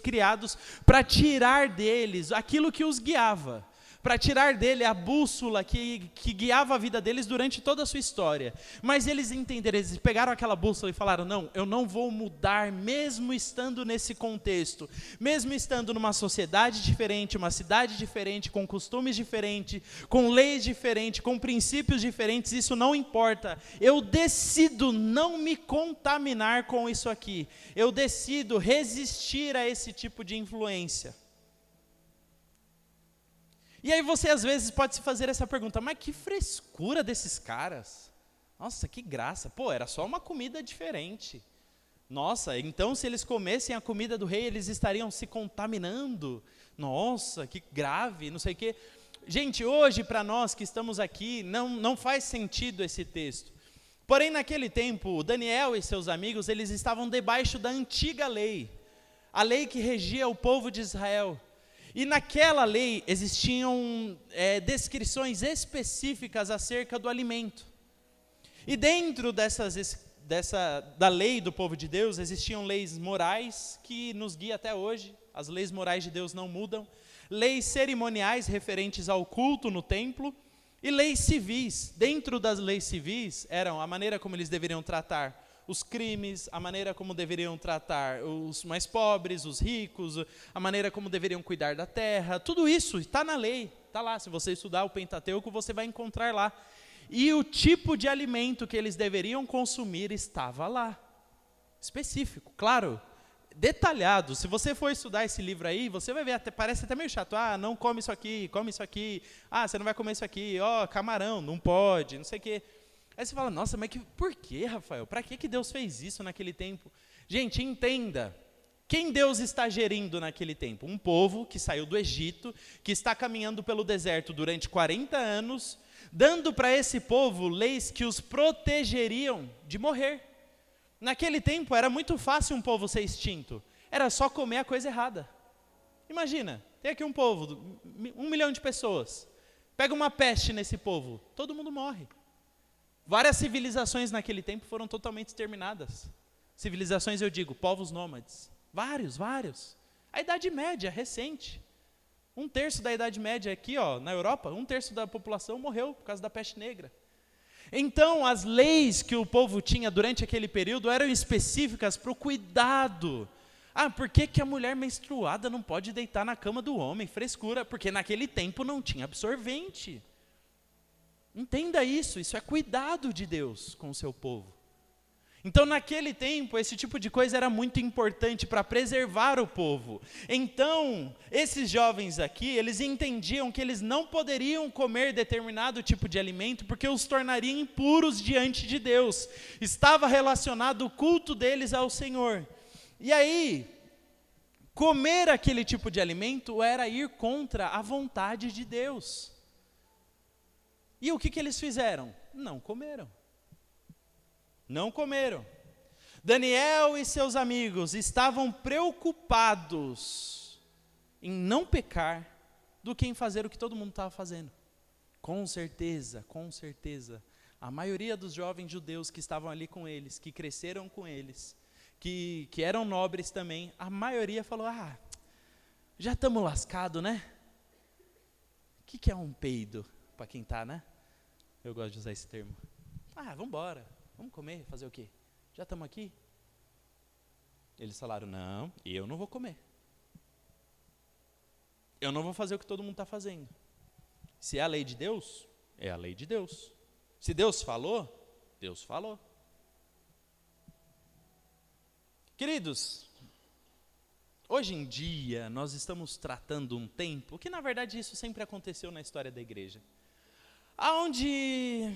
criados para tirar deles aquilo que os guiava, para tirar dele a bússola que guiava a vida deles durante toda a sua história. Mas eles entenderam, eles pegaram aquela bússola e falaram: não, eu não vou mudar, mesmo estando nesse contexto, mesmo estando numa sociedade diferente, uma cidade diferente, com costumes diferentes, com leis diferentes, com princípios diferentes, isso não importa. Eu decido não me contaminar com isso aqui, eu decido resistir a esse tipo de influência. E aí você às vezes pode se fazer essa pergunta: mas que frescura desses caras, nossa, que graça, pô, era só uma comida diferente, nossa, então se eles comessem a comida do rei, eles estariam se contaminando, nossa, que grave, não sei o quê. Gente, hoje para nós que estamos aqui, não faz sentido esse texto, porém naquele tempo, Daniel e seus amigos, eles estavam debaixo da antiga lei, a lei que regia o povo de Israel. E naquela lei existiam descrições específicas acerca do alimento. E dentro da lei do povo de Deus, existiam leis morais que nos guiam até hoje. As leis morais de Deus não mudam. Leis cerimoniais referentes ao culto no templo. E leis civis. Dentro das leis civis eram a maneira como eles deveriam tratar os crimes, a maneira como deveriam tratar os mais pobres, os ricos, a maneira como deveriam cuidar da terra, tudo isso está na lei, está lá. Se você estudar o Pentateuco, você vai encontrar lá. E o tipo de alimento que eles deveriam consumir estava lá, específico, claro, detalhado. Se você for estudar esse livro aí, você vai ver, parece até meio chato, não come isso aqui, você não vai comer isso aqui, camarão, não pode, não sei o quê. Aí você fala: nossa, mas por que, Rafael? Para que Deus fez isso naquele tempo? Gente, entenda, quem Deus está gerindo naquele tempo? Um povo que saiu do Egito, que está caminhando pelo deserto durante 40 anos, dando para esse povo leis que os protegeriam de morrer. Naquele tempo era muito fácil um povo ser extinto, era só comer a coisa errada. Imagina, tem aqui um povo, 1 milhão de pessoas, pega uma peste nesse povo, todo mundo morre. Várias civilizações naquele tempo foram totalmente exterminadas. Civilizações, eu digo, povos nômades. Vários. A Idade Média, recente. 1/3 da Idade Média aqui, na Europa, 1/3 da população morreu por causa da peste negra. Então, as leis que o povo tinha durante aquele período eram específicas para o cuidado. Por que a mulher menstruada não pode deitar na cama do homem? Frescura, porque naquele tempo não tinha absorvente. Entenda isso é cuidado de Deus com o seu povo. Então, naquele tempo, esse tipo de coisa era muito importante para preservar o povo. Então, esses jovens aqui, eles entendiam que eles não poderiam comer determinado tipo de alimento, porque os tornaria impuros diante de Deus. Estava relacionado o culto deles ao Senhor. E aí, comer aquele tipo de alimento era ir contra a vontade de Deus. E o que eles fizeram? Não comeram. Não comeram. Daniel e seus amigos estavam preocupados em não pecar do que em fazer o que todo mundo estava fazendo. Com certeza, a maioria dos jovens judeus que estavam ali com eles, que cresceram com eles, que eram nobres também, a maioria falou, já estamos lascados, né? O que é um peido? Para quem está, né? Eu gosto de usar esse termo. Vamos embora. Vamos comer, fazer o quê? Já estamos aqui? Eles falaram, não, eu não vou comer. Eu não vou fazer o que todo mundo está fazendo. Se é a lei de Deus, é a lei de Deus. Se Deus falou, Deus falou. Queridos, hoje em dia nós estamos tratando um tempo, que na verdade isso sempre aconteceu na história da igreja, aonde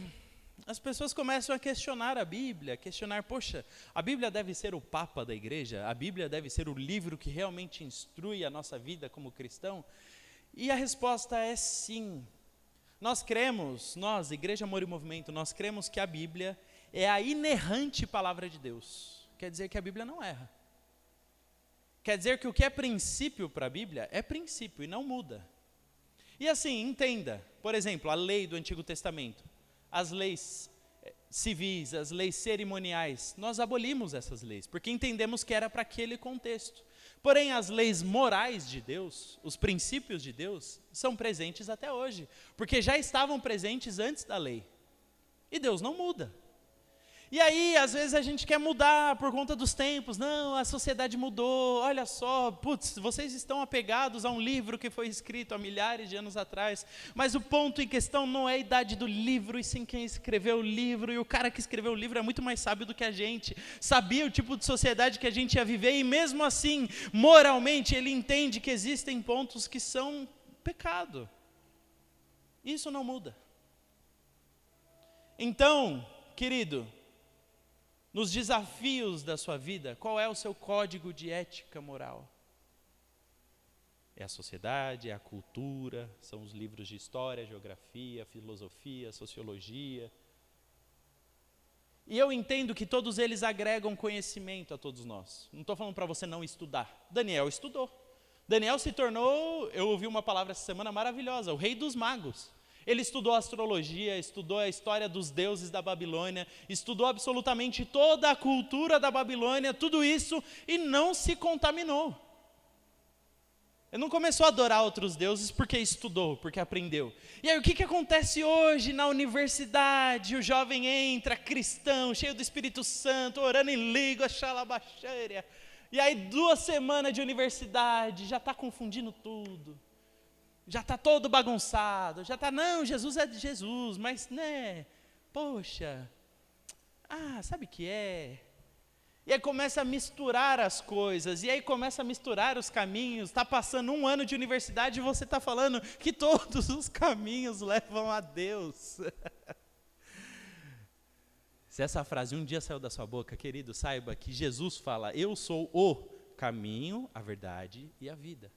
as pessoas começam a questionar a Bíblia, poxa, a Bíblia deve ser o papa da igreja? A Bíblia deve ser o livro que realmente instrui a nossa vida como cristão? E a resposta é sim. Nós cremos, Igreja Amor e Movimento, nós cremos que a Bíblia é a inerrante palavra de Deus. Quer dizer que a Bíblia não erra. Quer dizer que o que é princípio para a Bíblia é princípio e não muda. E assim, entenda, por exemplo, a lei do Antigo Testamento. As leis civis, as leis cerimoniais, nós abolimos essas leis, porque entendemos que era para aquele contexto. Porém, as leis morais de Deus, os princípios de Deus, são presentes até hoje, porque já estavam presentes antes da lei. E Deus não muda. E aí, às vezes a gente quer mudar por conta dos tempos. Não, a sociedade mudou, olha só, vocês estão apegados a um livro que foi escrito há milhares de anos atrás. Mas o ponto em questão não é a idade do livro, e sim quem escreveu o livro. E o cara que escreveu o livro é muito mais sábio do que a gente. Sabia o tipo de sociedade que a gente ia viver, e mesmo assim, moralmente, ele entende que existem pontos que são pecado. Isso não muda. Então, querido, nos desafios da sua vida, qual é o seu código de ética moral? É a sociedade, é a cultura, são os livros de história, geografia, filosofia, sociologia. E eu entendo que todos eles agregam conhecimento a todos nós. Não estou falando para você não estudar. Daniel estudou. Daniel se tornou, eu ouvi uma palavra essa semana maravilhosa, o rei dos magos. Ele estudou astrologia, estudou a história dos deuses da Babilônia, estudou absolutamente toda a cultura da Babilônia, tudo isso, e não se contaminou. Ele não começou a adorar outros deuses porque estudou, porque aprendeu. E aí o que acontece hoje na universidade? O jovem entra, cristão, cheio do Espírito Santo, orando em língua, xalabaxéria. E aí 2 semanas de universidade, já está confundindo tudo. Já está todo bagunçado, já está, não, Jesus é de Jesus, mas, né, poxa, sabe o que é? E aí começa a misturar as coisas, e aí começa a misturar os caminhos, está passando 1 ano de universidade e você está falando que todos os caminhos levam a Deus. Se essa frase um dia saiu da sua boca, querido, saiba que Jesus fala, eu sou o caminho, a verdade e a vida.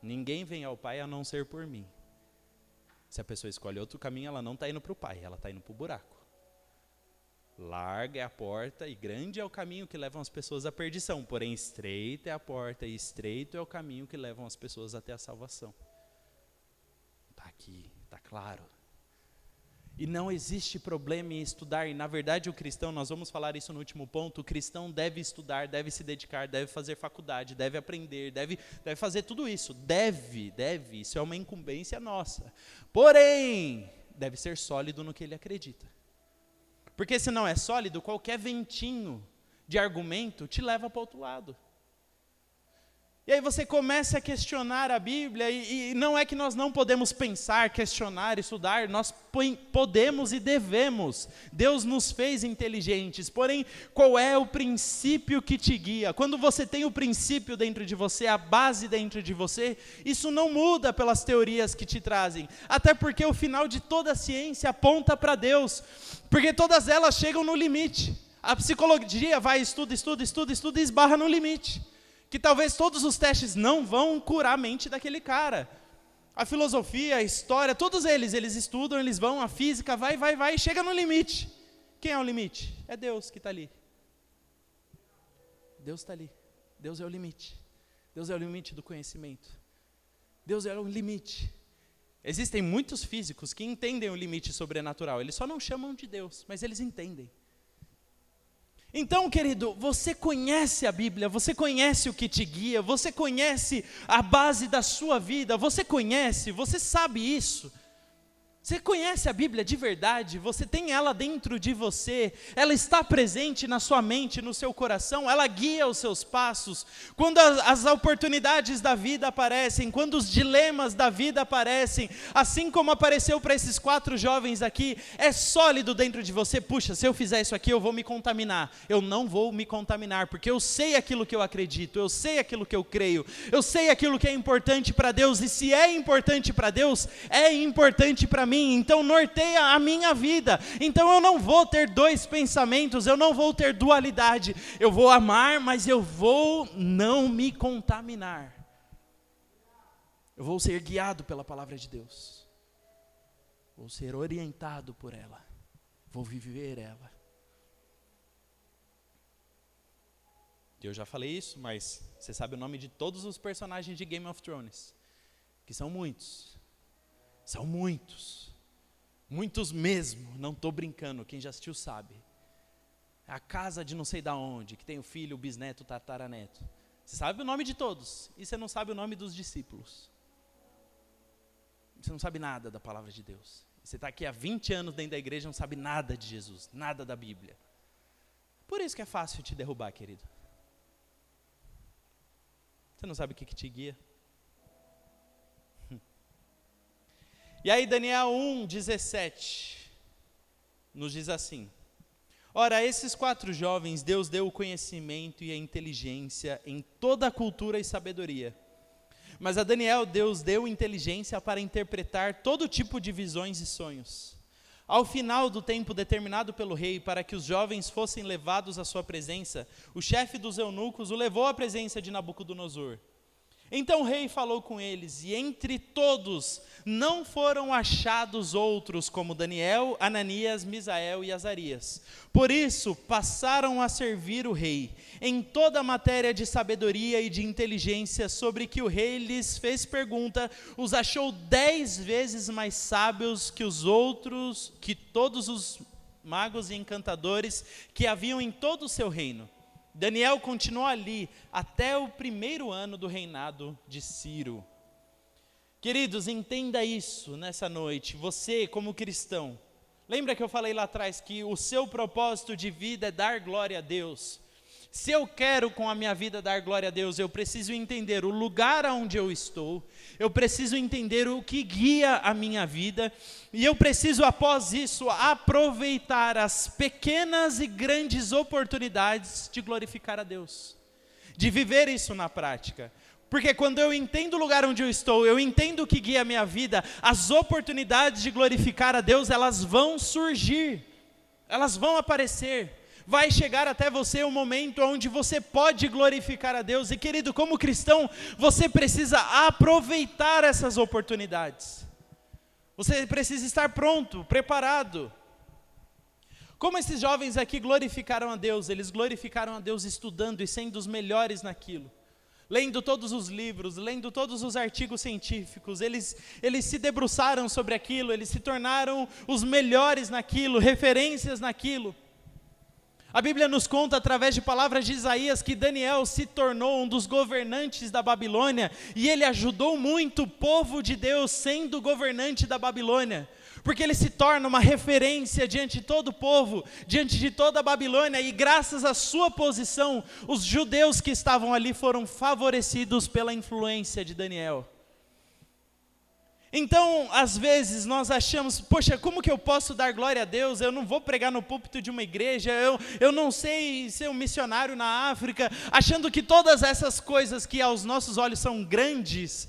Ninguém vem ao Pai a não ser por mim. Se a pessoa escolhe outro caminho, ela não está indo para o Pai, ela está indo para o buraco. Larga é a porta e grande é o caminho que levam as pessoas à perdição. Porém, estreita é a porta e estreito é o caminho que levam as pessoas até a salvação. Está aqui, está claro. E não existe problema em estudar, e na verdade o cristão, nós vamos falar isso no último ponto, o cristão deve estudar, deve se dedicar, deve fazer faculdade, deve aprender, deve fazer tudo isso, deve, isso é uma incumbência nossa. Porém, deve ser sólido no que ele acredita. Porque se não é sólido, qualquer ventinho de argumento te leva para o outro lado. E aí você começa a questionar a Bíblia, e não é que nós não podemos pensar, questionar, estudar, nós podemos e devemos. Deus nos fez inteligentes, porém, qual é o princípio que te guia? Quando você tem o princípio dentro de você, a base dentro de você, isso não muda pelas teorias que te trazem, até porque o final de toda a ciência aponta para Deus, porque todas elas chegam no limite. A psicologia vai, estuda e esbarra no limite. Que talvez todos os testes não vão curar a mente daquele cara. A filosofia, a história, todos eles estudam, eles vão, a física, vai, e chega no limite. Quem é o limite? É Deus que está ali. Deus está ali. Deus é o limite. Deus é o limite do conhecimento. Deus é o limite. Existem muitos físicos que entendem o limite sobrenatural, eles só não chamam de Deus, mas eles entendem. Então, querido, você conhece a Bíblia, você conhece o que te guia, você conhece a base da sua vida, você sabe isso. Você conhece a Bíblia de verdade, você tem ela dentro de você, ela está presente na sua mente, no seu coração, ela guia os seus passos. Quando as oportunidades da vida aparecem, quando os dilemas da vida aparecem, assim como apareceu para esses 4 jovens aqui, é sólido dentro de você. Puxa, se eu fizer isso aqui eu vou me contaminar. Eu não vou me contaminar, porque eu sei aquilo que eu acredito, eu sei aquilo que eu creio, eu sei aquilo que é importante para Deus, e se é importante para Deus, é importante para mim. Então norteia a minha vida. Então eu não vou ter 2 pensamentos, eu não vou ter dualidade. Eu vou amar, mas eu vou não me contaminar. Eu vou ser guiado pela palavra de Deus. Vou ser orientado por ela. Vou viver ela. Eu já falei isso, mas você sabe o nome de todos os personagens de Game of Thrones? Que são muitos. São muitos. Muitos mesmo, não estou brincando, quem já assistiu sabe. A casa de não sei da onde, que tem o filho, o bisneto, o tataraneto. Você sabe o nome de todos, e você não sabe o nome dos discípulos. Você não sabe nada da palavra de Deus. Você está aqui há 20 anos dentro da igreja e não sabe nada de Jesus, nada da Bíblia. Por isso que é fácil te derrubar, querido. Você não sabe o que te guia. E aí Daniel 1:17 nos diz assim: ora, a esses 4 jovens Deus deu o conhecimento e a inteligência em toda a cultura e sabedoria. Mas a Daniel Deus deu inteligência para interpretar todo tipo de visões e sonhos. Ao final do tempo determinado pelo rei para que os jovens fossem levados à sua presença, o chefe dos eunucos o levou à presença de Nabucodonosor. Então o rei falou com eles, e entre todos não foram achados outros como Daniel, Ananias, Misael e Azarias. Por isso passaram a servir o rei em toda a matéria de sabedoria e de inteligência sobre que o rei lhes fez pergunta, os achou 10 vezes mais sábios que os outros, que todos os magos e encantadores que haviam em todo o seu reino. Daniel continuou ali até o 1º ano do reinado de Ciro. Queridos, entenda isso nessa noite, você como cristão. Lembra que eu falei lá atrás que o seu propósito de vida é dar glória a Deus? Se eu quero com a minha vida dar glória a Deus, eu preciso entender o lugar onde eu estou, eu preciso entender o que guia a minha vida, e eu preciso, após isso, aproveitar as pequenas e grandes oportunidades de glorificar a Deus, de viver isso na prática. Porque quando eu entendo o lugar onde eu estou, eu entendo o que guia a minha vida, as oportunidades de glorificar a Deus, elas vão surgir, elas vão aparecer. Vai chegar até você um momento onde você pode glorificar a Deus. E querido, como cristão, você precisa aproveitar essas oportunidades. Você precisa estar pronto, preparado. Como esses jovens aqui glorificaram a Deus? Eles glorificaram a Deus estudando e sendo os melhores naquilo. Lendo todos os livros, lendo todos os artigos científicos, eles se debruçaram sobre aquilo, eles se tornaram os melhores naquilo, referências naquilo. A Bíblia nos conta através de palavras de Isaías que Daniel se tornou um dos governantes da Babilônia, e ele ajudou muito o povo de Deus sendo governante da Babilônia. porque ele se torna uma referência diante de todo o povo, diante de toda a Babilônia, e graças à sua posição, os judeus que estavam ali foram favorecidos pela influência de Daniel. Então, às vezes, nós achamos, poxa, como que eu posso dar glória a Deus? Eu não vou pregar no púlpito de uma igreja, eu não sei ser um missionário na África, achando que todas essas coisas que aos nossos olhos são grandes,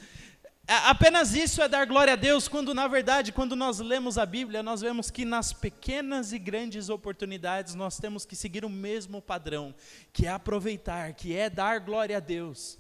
apenas isso é dar glória a Deus, quando na verdade, quando nós lemos a Bíblia, nós vemos que nas pequenas e grandes oportunidades, nós temos que seguir o mesmo padrão, que é aproveitar, que é dar glória a Deus.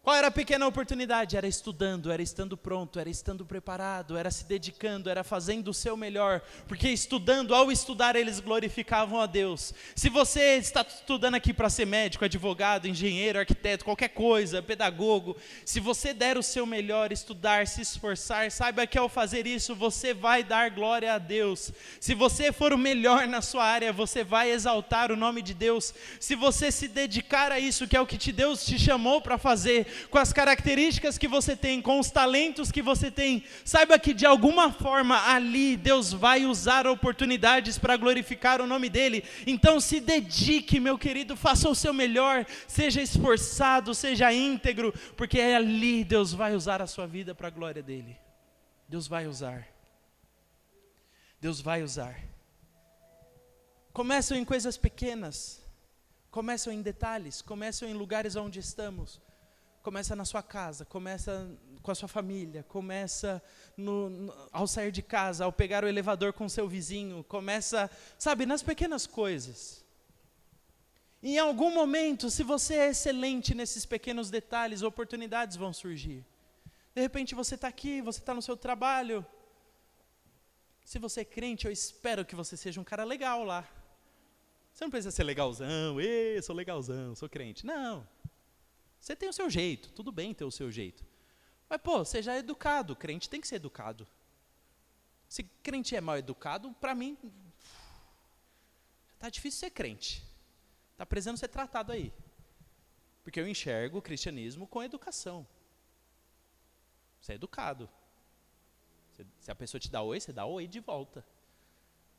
Qual era a pequena oportunidade? Era estudando, era estando pronto, era estando preparado, era se dedicando, era fazendo o seu melhor, porque estudando, ao estudar eles glorificavam a Deus. Se você está estudando aqui para ser médico, advogado, engenheiro, arquiteto, qualquer coisa, pedagogo, se você der o seu melhor, estudar, se esforçar, saiba que ao fazer isso, você vai dar glória a Deus. Se você for o melhor na sua área, você vai exaltar o nome de Deus. Se você se dedicar a isso, que é o que Deus te chamou para fazer, com as características que você tem, com os talentos que você tem, saiba que de alguma forma ali Deus vai usar oportunidades para glorificar o nome dEle. Então se dedique, meu querido, faça o seu melhor, seja esforçado, seja íntegro, porque é ali Deus vai usar a sua vida para a glória dEle. Deus vai usar. Deus vai usar. Começam em coisas pequenas, começam em detalhes, começam em lugares onde estamos. Começa na sua casa, começa com a sua família, começa ao sair de casa, ao pegar o elevador com o seu vizinho, começa, sabe, nas pequenas coisas. Em algum momento, se você é excelente nesses pequenos detalhes, oportunidades vão surgir. De repente você está aqui, você está no seu trabalho. Se você é crente, eu espero que você seja um cara legal lá. Você não precisa ser legalzão, sou legalzão, sou crente. Não. Você tem o seu jeito, tudo bem ter o seu jeito. Mas, seja educado, crente tem que ser educado. Se crente é mal educado, para mim, está difícil ser crente. Está precisando ser tratado aí. Porque eu enxergo o cristianismo com educação. Você é educado. Se a pessoa te dá oi, você dá oi de volta.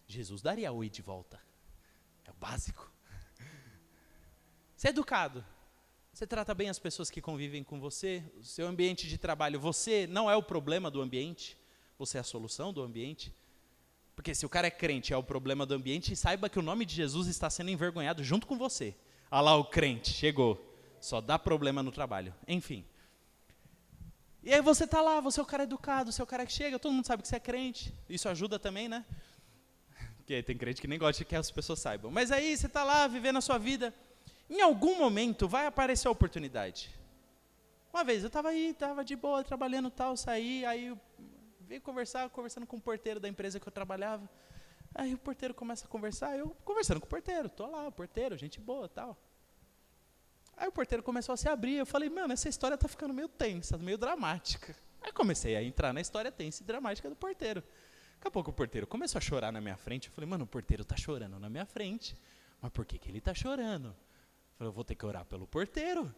Jesus daria oi de volta. É o básico. Você é educado. Você trata bem as pessoas que convivem com você, o seu ambiente de trabalho, você não é o problema do ambiente, você é a solução do ambiente. Porque se o cara é crente, é o problema do ambiente, saiba que o nome de Jesus está sendo envergonhado junto com você. Ah lá o crente, chegou, só dá problema no trabalho, enfim. E aí você está lá, você é o cara educado, você é o cara que chega, todo mundo sabe que você é crente, isso ajuda também, né? Porque tem crente que nem gosta que as pessoas saibam. Mas aí você está lá, vivendo a sua vida. Em algum momento vai aparecer a oportunidade. Uma vez eu estava de boa, trabalhando tal, saí, aí eu veio conversando com o porteiro da empresa que eu trabalhava. Aí o porteiro começa a conversar, eu conversando com o porteiro, tô lá, o porteiro, gente boa, tal. Aí o porteiro começou a se abrir, eu falei, mano, essa história tá ficando meio tensa, meio dramática. Aí comecei a entrar na história tensa e dramática do porteiro. Daqui a pouco o porteiro começou a chorar na minha frente, eu falei, mano, o porteiro tá chorando na minha frente, mas por que ele tá chorando? Eu vou ter que orar pelo porteiro.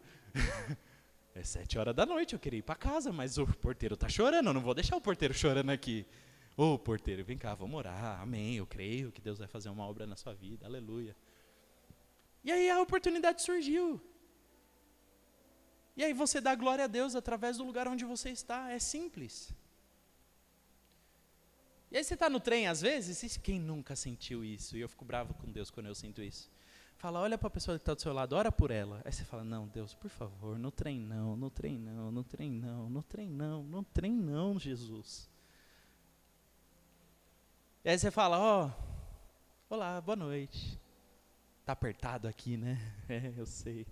É 7 horas da noite, eu queria ir para casa, mas o porteiro está chorando, eu não vou deixar o porteiro chorando aqui. Ô porteiro, vem cá, vamos orar, amém, eu creio que Deus vai fazer uma obra na sua vida, aleluia. E aí a oportunidade surgiu. E aí você dá glória a Deus através do lugar onde você está, é simples. E aí você está no trem às vezes, e quem nunca sentiu isso? E eu fico bravo com Deus quando eu sinto isso. Fala, olha para a pessoa que está do seu lado, ora por ela. Aí você fala, não, Deus, por favor, no trem não, no trem não, no trem não, no trem não, no trem não, Jesus. E aí você fala, olá, boa noite. Está apertado aqui, né? Eu sei.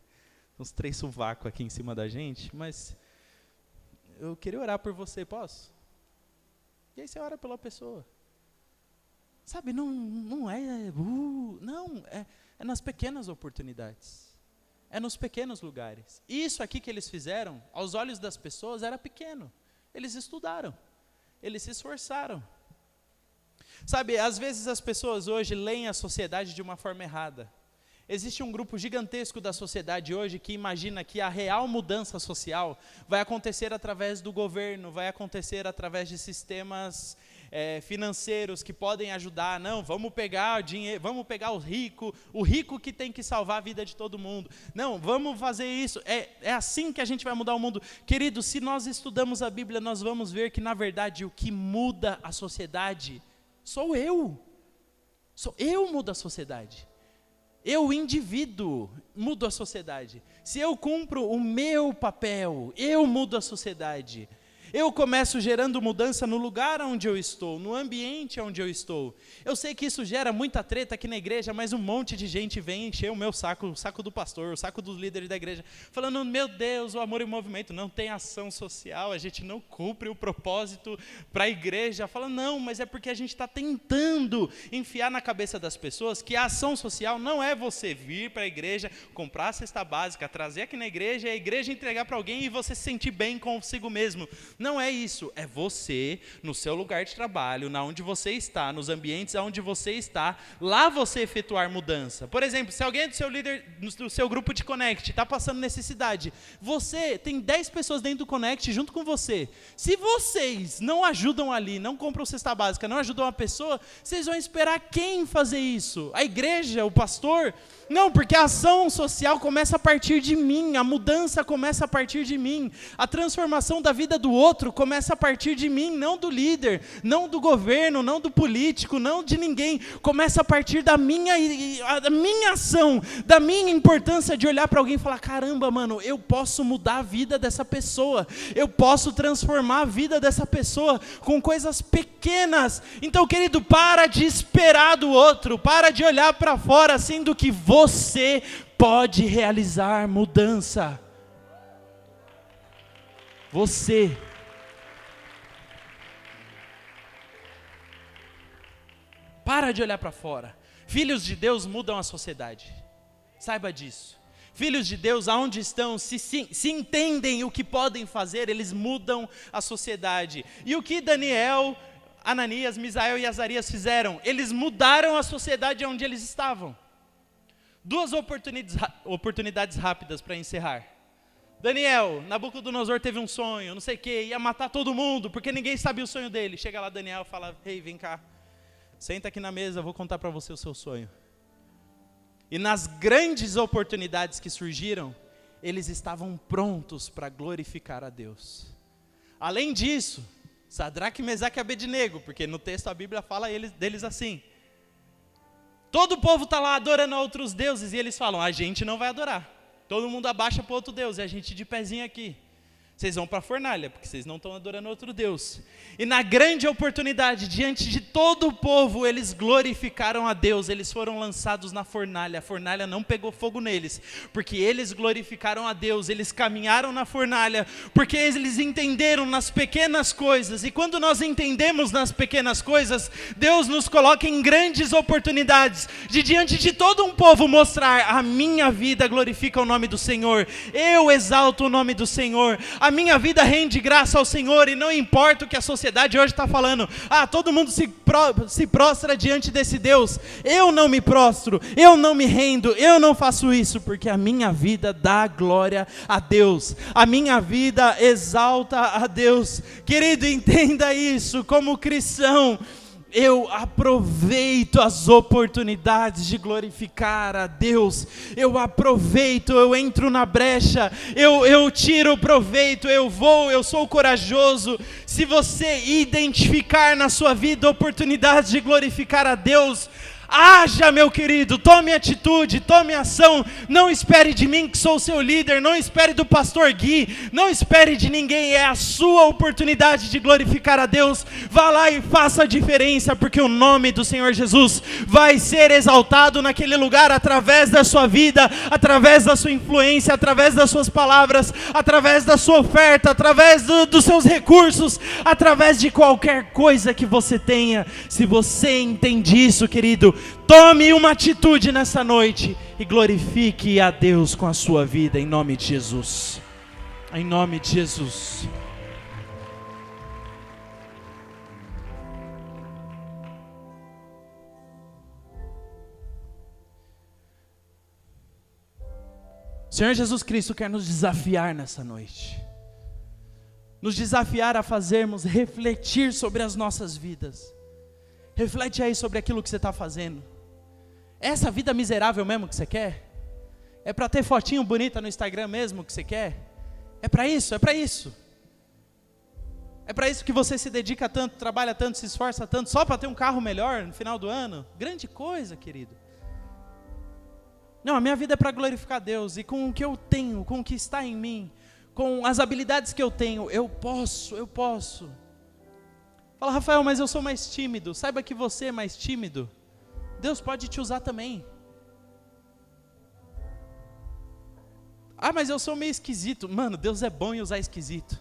Uns 3 sovacos aqui em cima da gente, mas eu queria orar por você, posso? E aí você ora pela pessoa. Sabe, não é nas pequenas oportunidades. É nos pequenos lugares. Isso aqui que eles fizeram, aos olhos das pessoas, era pequeno. Eles estudaram. Eles se esforçaram. Sabe, às vezes as pessoas hoje leem a sociedade de uma forma errada. Existe um grupo gigantesco da sociedade hoje que imagina que a real mudança social vai acontecer através do governo, vai acontecer através de sistemas financeiros que podem ajudar. Não, vamos pegar o dinheiro, vamos pegar o rico que tem que salvar a vida de todo mundo. Não, vamos fazer isso. É assim que a gente vai mudar o mundo. Querido, se nós estudamos a Bíblia, nós vamos ver que, na verdade, o que muda a sociedade sou eu. Eu mudo a sociedade. Eu, indivíduo, mudo a sociedade. Se eu cumpro o meu papel, eu mudo a sociedade. Eu começo gerando mudança no lugar onde eu estou, no ambiente onde eu estou. Eu sei que isso gera muita treta aqui na igreja, mas um monte de gente vem encher o meu saco, o saco do pastor, o saco dos líderes da igreja, falando, meu Deus, o amor e o movimento não tem ação social, a gente não cumpre o propósito para a igreja. Fala, não, mas é porque a gente está tentando enfiar na cabeça das pessoas que a ação social não é você vir para a igreja, comprar a cesta básica, trazer aqui na igreja, e a igreja entregar para alguém e você se sentir bem consigo mesmo. Não é isso, é você, no seu lugar de trabalho, na onde você está, nos ambientes onde você está, lá você efetuar mudança. Por exemplo, se alguém do seu líder, do seu grupo de Connect, está passando necessidade, você tem 10 pessoas dentro do Connect junto com você. Se vocês não ajudam ali, não compram cesta básica, não ajudam a pessoa, vocês vão esperar quem fazer isso? A igreja, o pastor? Não, porque a ação social começa a partir de mim, a mudança começa a partir de mim, a transformação da vida do outro começa a partir de mim, não do líder, não do governo, não do político, não de ninguém, começa a partir da minha ação, da minha importância de olhar para alguém e falar, caramba, mano, eu posso mudar a vida dessa pessoa, eu posso transformar a vida dessa pessoa com coisas pequenas. Então, querido, para de esperar do outro, para de olhar para fora, sendo que você pode realizar mudança. Você. Para de olhar para fora. Filhos de Deus mudam a sociedade. Saiba disso. Filhos de Deus, aonde estão, se entendem o que podem fazer, eles mudam a sociedade. E o que Daniel, Ananias, Misael e Azarias fizeram? Eles mudaram a sociedade onde eles estavam. 2 oportunidades rápidas para encerrar. Daniel, Nabucodonosor teve um sonho, não sei o que, ia matar todo mundo, porque ninguém sabia o sonho dele. Chega lá Daniel e fala, ei, vem cá, senta aqui na mesa, eu vou contar para você o seu sonho. E nas grandes oportunidades que surgiram, eles estavam prontos para glorificar a Deus. Além disso, Sadraque, Mesaque e Abednego, porque no texto a Bíblia fala deles assim. Todo o povo está lá adorando a outros deuses e eles falam, a gente não vai adorar. Todo mundo abaixa para outro Deus e a gente de pezinho aqui. Vocês vão para a fornalha, porque vocês não estão adorando outro Deus. E na grande oportunidade, diante de todo o povo, eles glorificaram a Deus, eles foram lançados na fornalha. A fornalha não pegou fogo neles, porque eles glorificaram a Deus, eles caminharam na fornalha, porque eles entenderam nas pequenas coisas. E quando nós entendemos nas pequenas coisas, Deus nos coloca em grandes oportunidades, de diante de todo um povo mostrar, a minha vida glorifica o nome do Senhor, eu exalto o nome do Senhor, a minha vida rende graça ao Senhor, e não importa o que a sociedade hoje está falando, todo mundo se prostra diante desse Deus, eu não me prostro, eu não me rendo, eu não faço isso, porque a minha vida dá glória a Deus, a minha vida exalta a Deus. Querido, entenda isso, como cristão, eu aproveito as oportunidades de glorificar a Deus, eu aproveito, eu entro na brecha, eu tiro proveito, eu sou corajoso. Se você identificar na sua vida oportunidades de glorificar a Deus, haja, meu querido, tome atitude, tome ação, não espere de mim que sou o seu líder, não espere do pastor Gui, não espere de ninguém, é a sua oportunidade de glorificar a Deus. Vá lá e faça a diferença, porque o nome do Senhor Jesus vai ser exaltado naquele lugar, através da sua vida, através da sua influência, através das suas palavras, através da sua oferta, através dos seus recursos, através de qualquer coisa que você tenha. Se você entende isso, querido, tome uma atitude nessa noite e glorifique a Deus com a sua vida, em nome de Jesus. Em nome de Jesus. O Senhor Jesus Cristo quer nos desafiar nessa noite. nos desafiar a fazermos, refletir sobre as nossas vidas. Reflete aí sobre aquilo que você está fazendo. É essa vida miserável mesmo que você quer? É para ter fotinho bonita no Instagram mesmo que você quer? É para isso, é para isso. É para isso que você se dedica tanto, trabalha tanto, se esforça tanto, só para ter um carro melhor no final do ano? Grande coisa, querido. Não, a minha vida é para glorificar Deus, e com o que eu tenho, com o que está em mim, com as habilidades que eu tenho, eu posso. Fala, Rafael, mas eu sou mais tímido. Saiba que você é mais tímido. Deus pode te usar também. Ah, mas eu sou meio esquisito. Mano, Deus é bom em usar esquisito.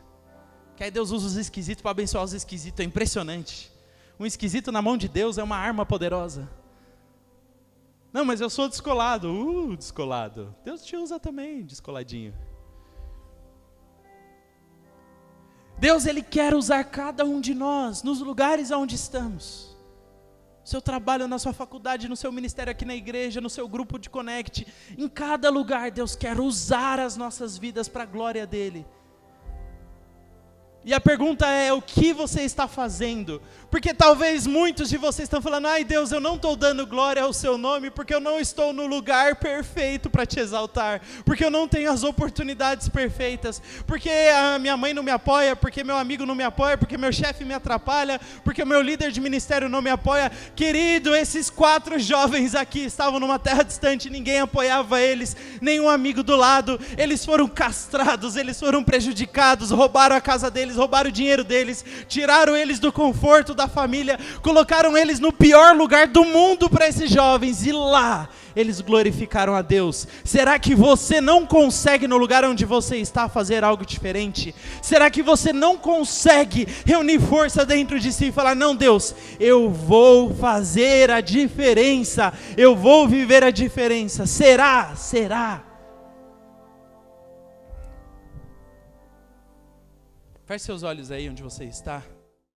Que aí Deus usa os esquisitos para abençoar os esquisitos. É impressionante. Um esquisito na mão de Deus é uma arma poderosa. Não, mas eu sou descolado. Descolado. Deus te usa também, descoladinho. Deus, Ele quer usar cada um de nós, nos lugares onde estamos. No seu trabalho, na sua faculdade, no seu ministério aqui na igreja, no seu grupo de Connect. Em cada lugar, Deus quer usar as nossas vidas para a glória dEle. E a pergunta é, o que você está fazendo? Porque talvez muitos de vocês estão falando, ai Deus, eu não estou dando glória ao seu nome, porque eu não estou no lugar perfeito para te exaltar, porque eu não tenho as oportunidades perfeitas, porque a minha mãe não me apoia, porque meu amigo não me apoia, porque meu chefe me atrapalha, porque o meu líder de ministério não me apoia. Querido, esses 4 jovens aqui estavam numa terra distante, ninguém apoiava eles, nenhum amigo do lado, eles foram castrados, eles foram prejudicados, roubaram a casa deles, roubaram o dinheiro deles, tiraram eles do conforto da família, colocaram eles no pior lugar do mundo para esses jovens, e lá eles glorificaram a Deus. Será que você não consegue no lugar onde você está fazer algo diferente? Será que você não consegue reunir força dentro de si e falar, não Deus, eu vou fazer a diferença, eu vou viver a diferença? Será? Feche seus olhos aí onde você está.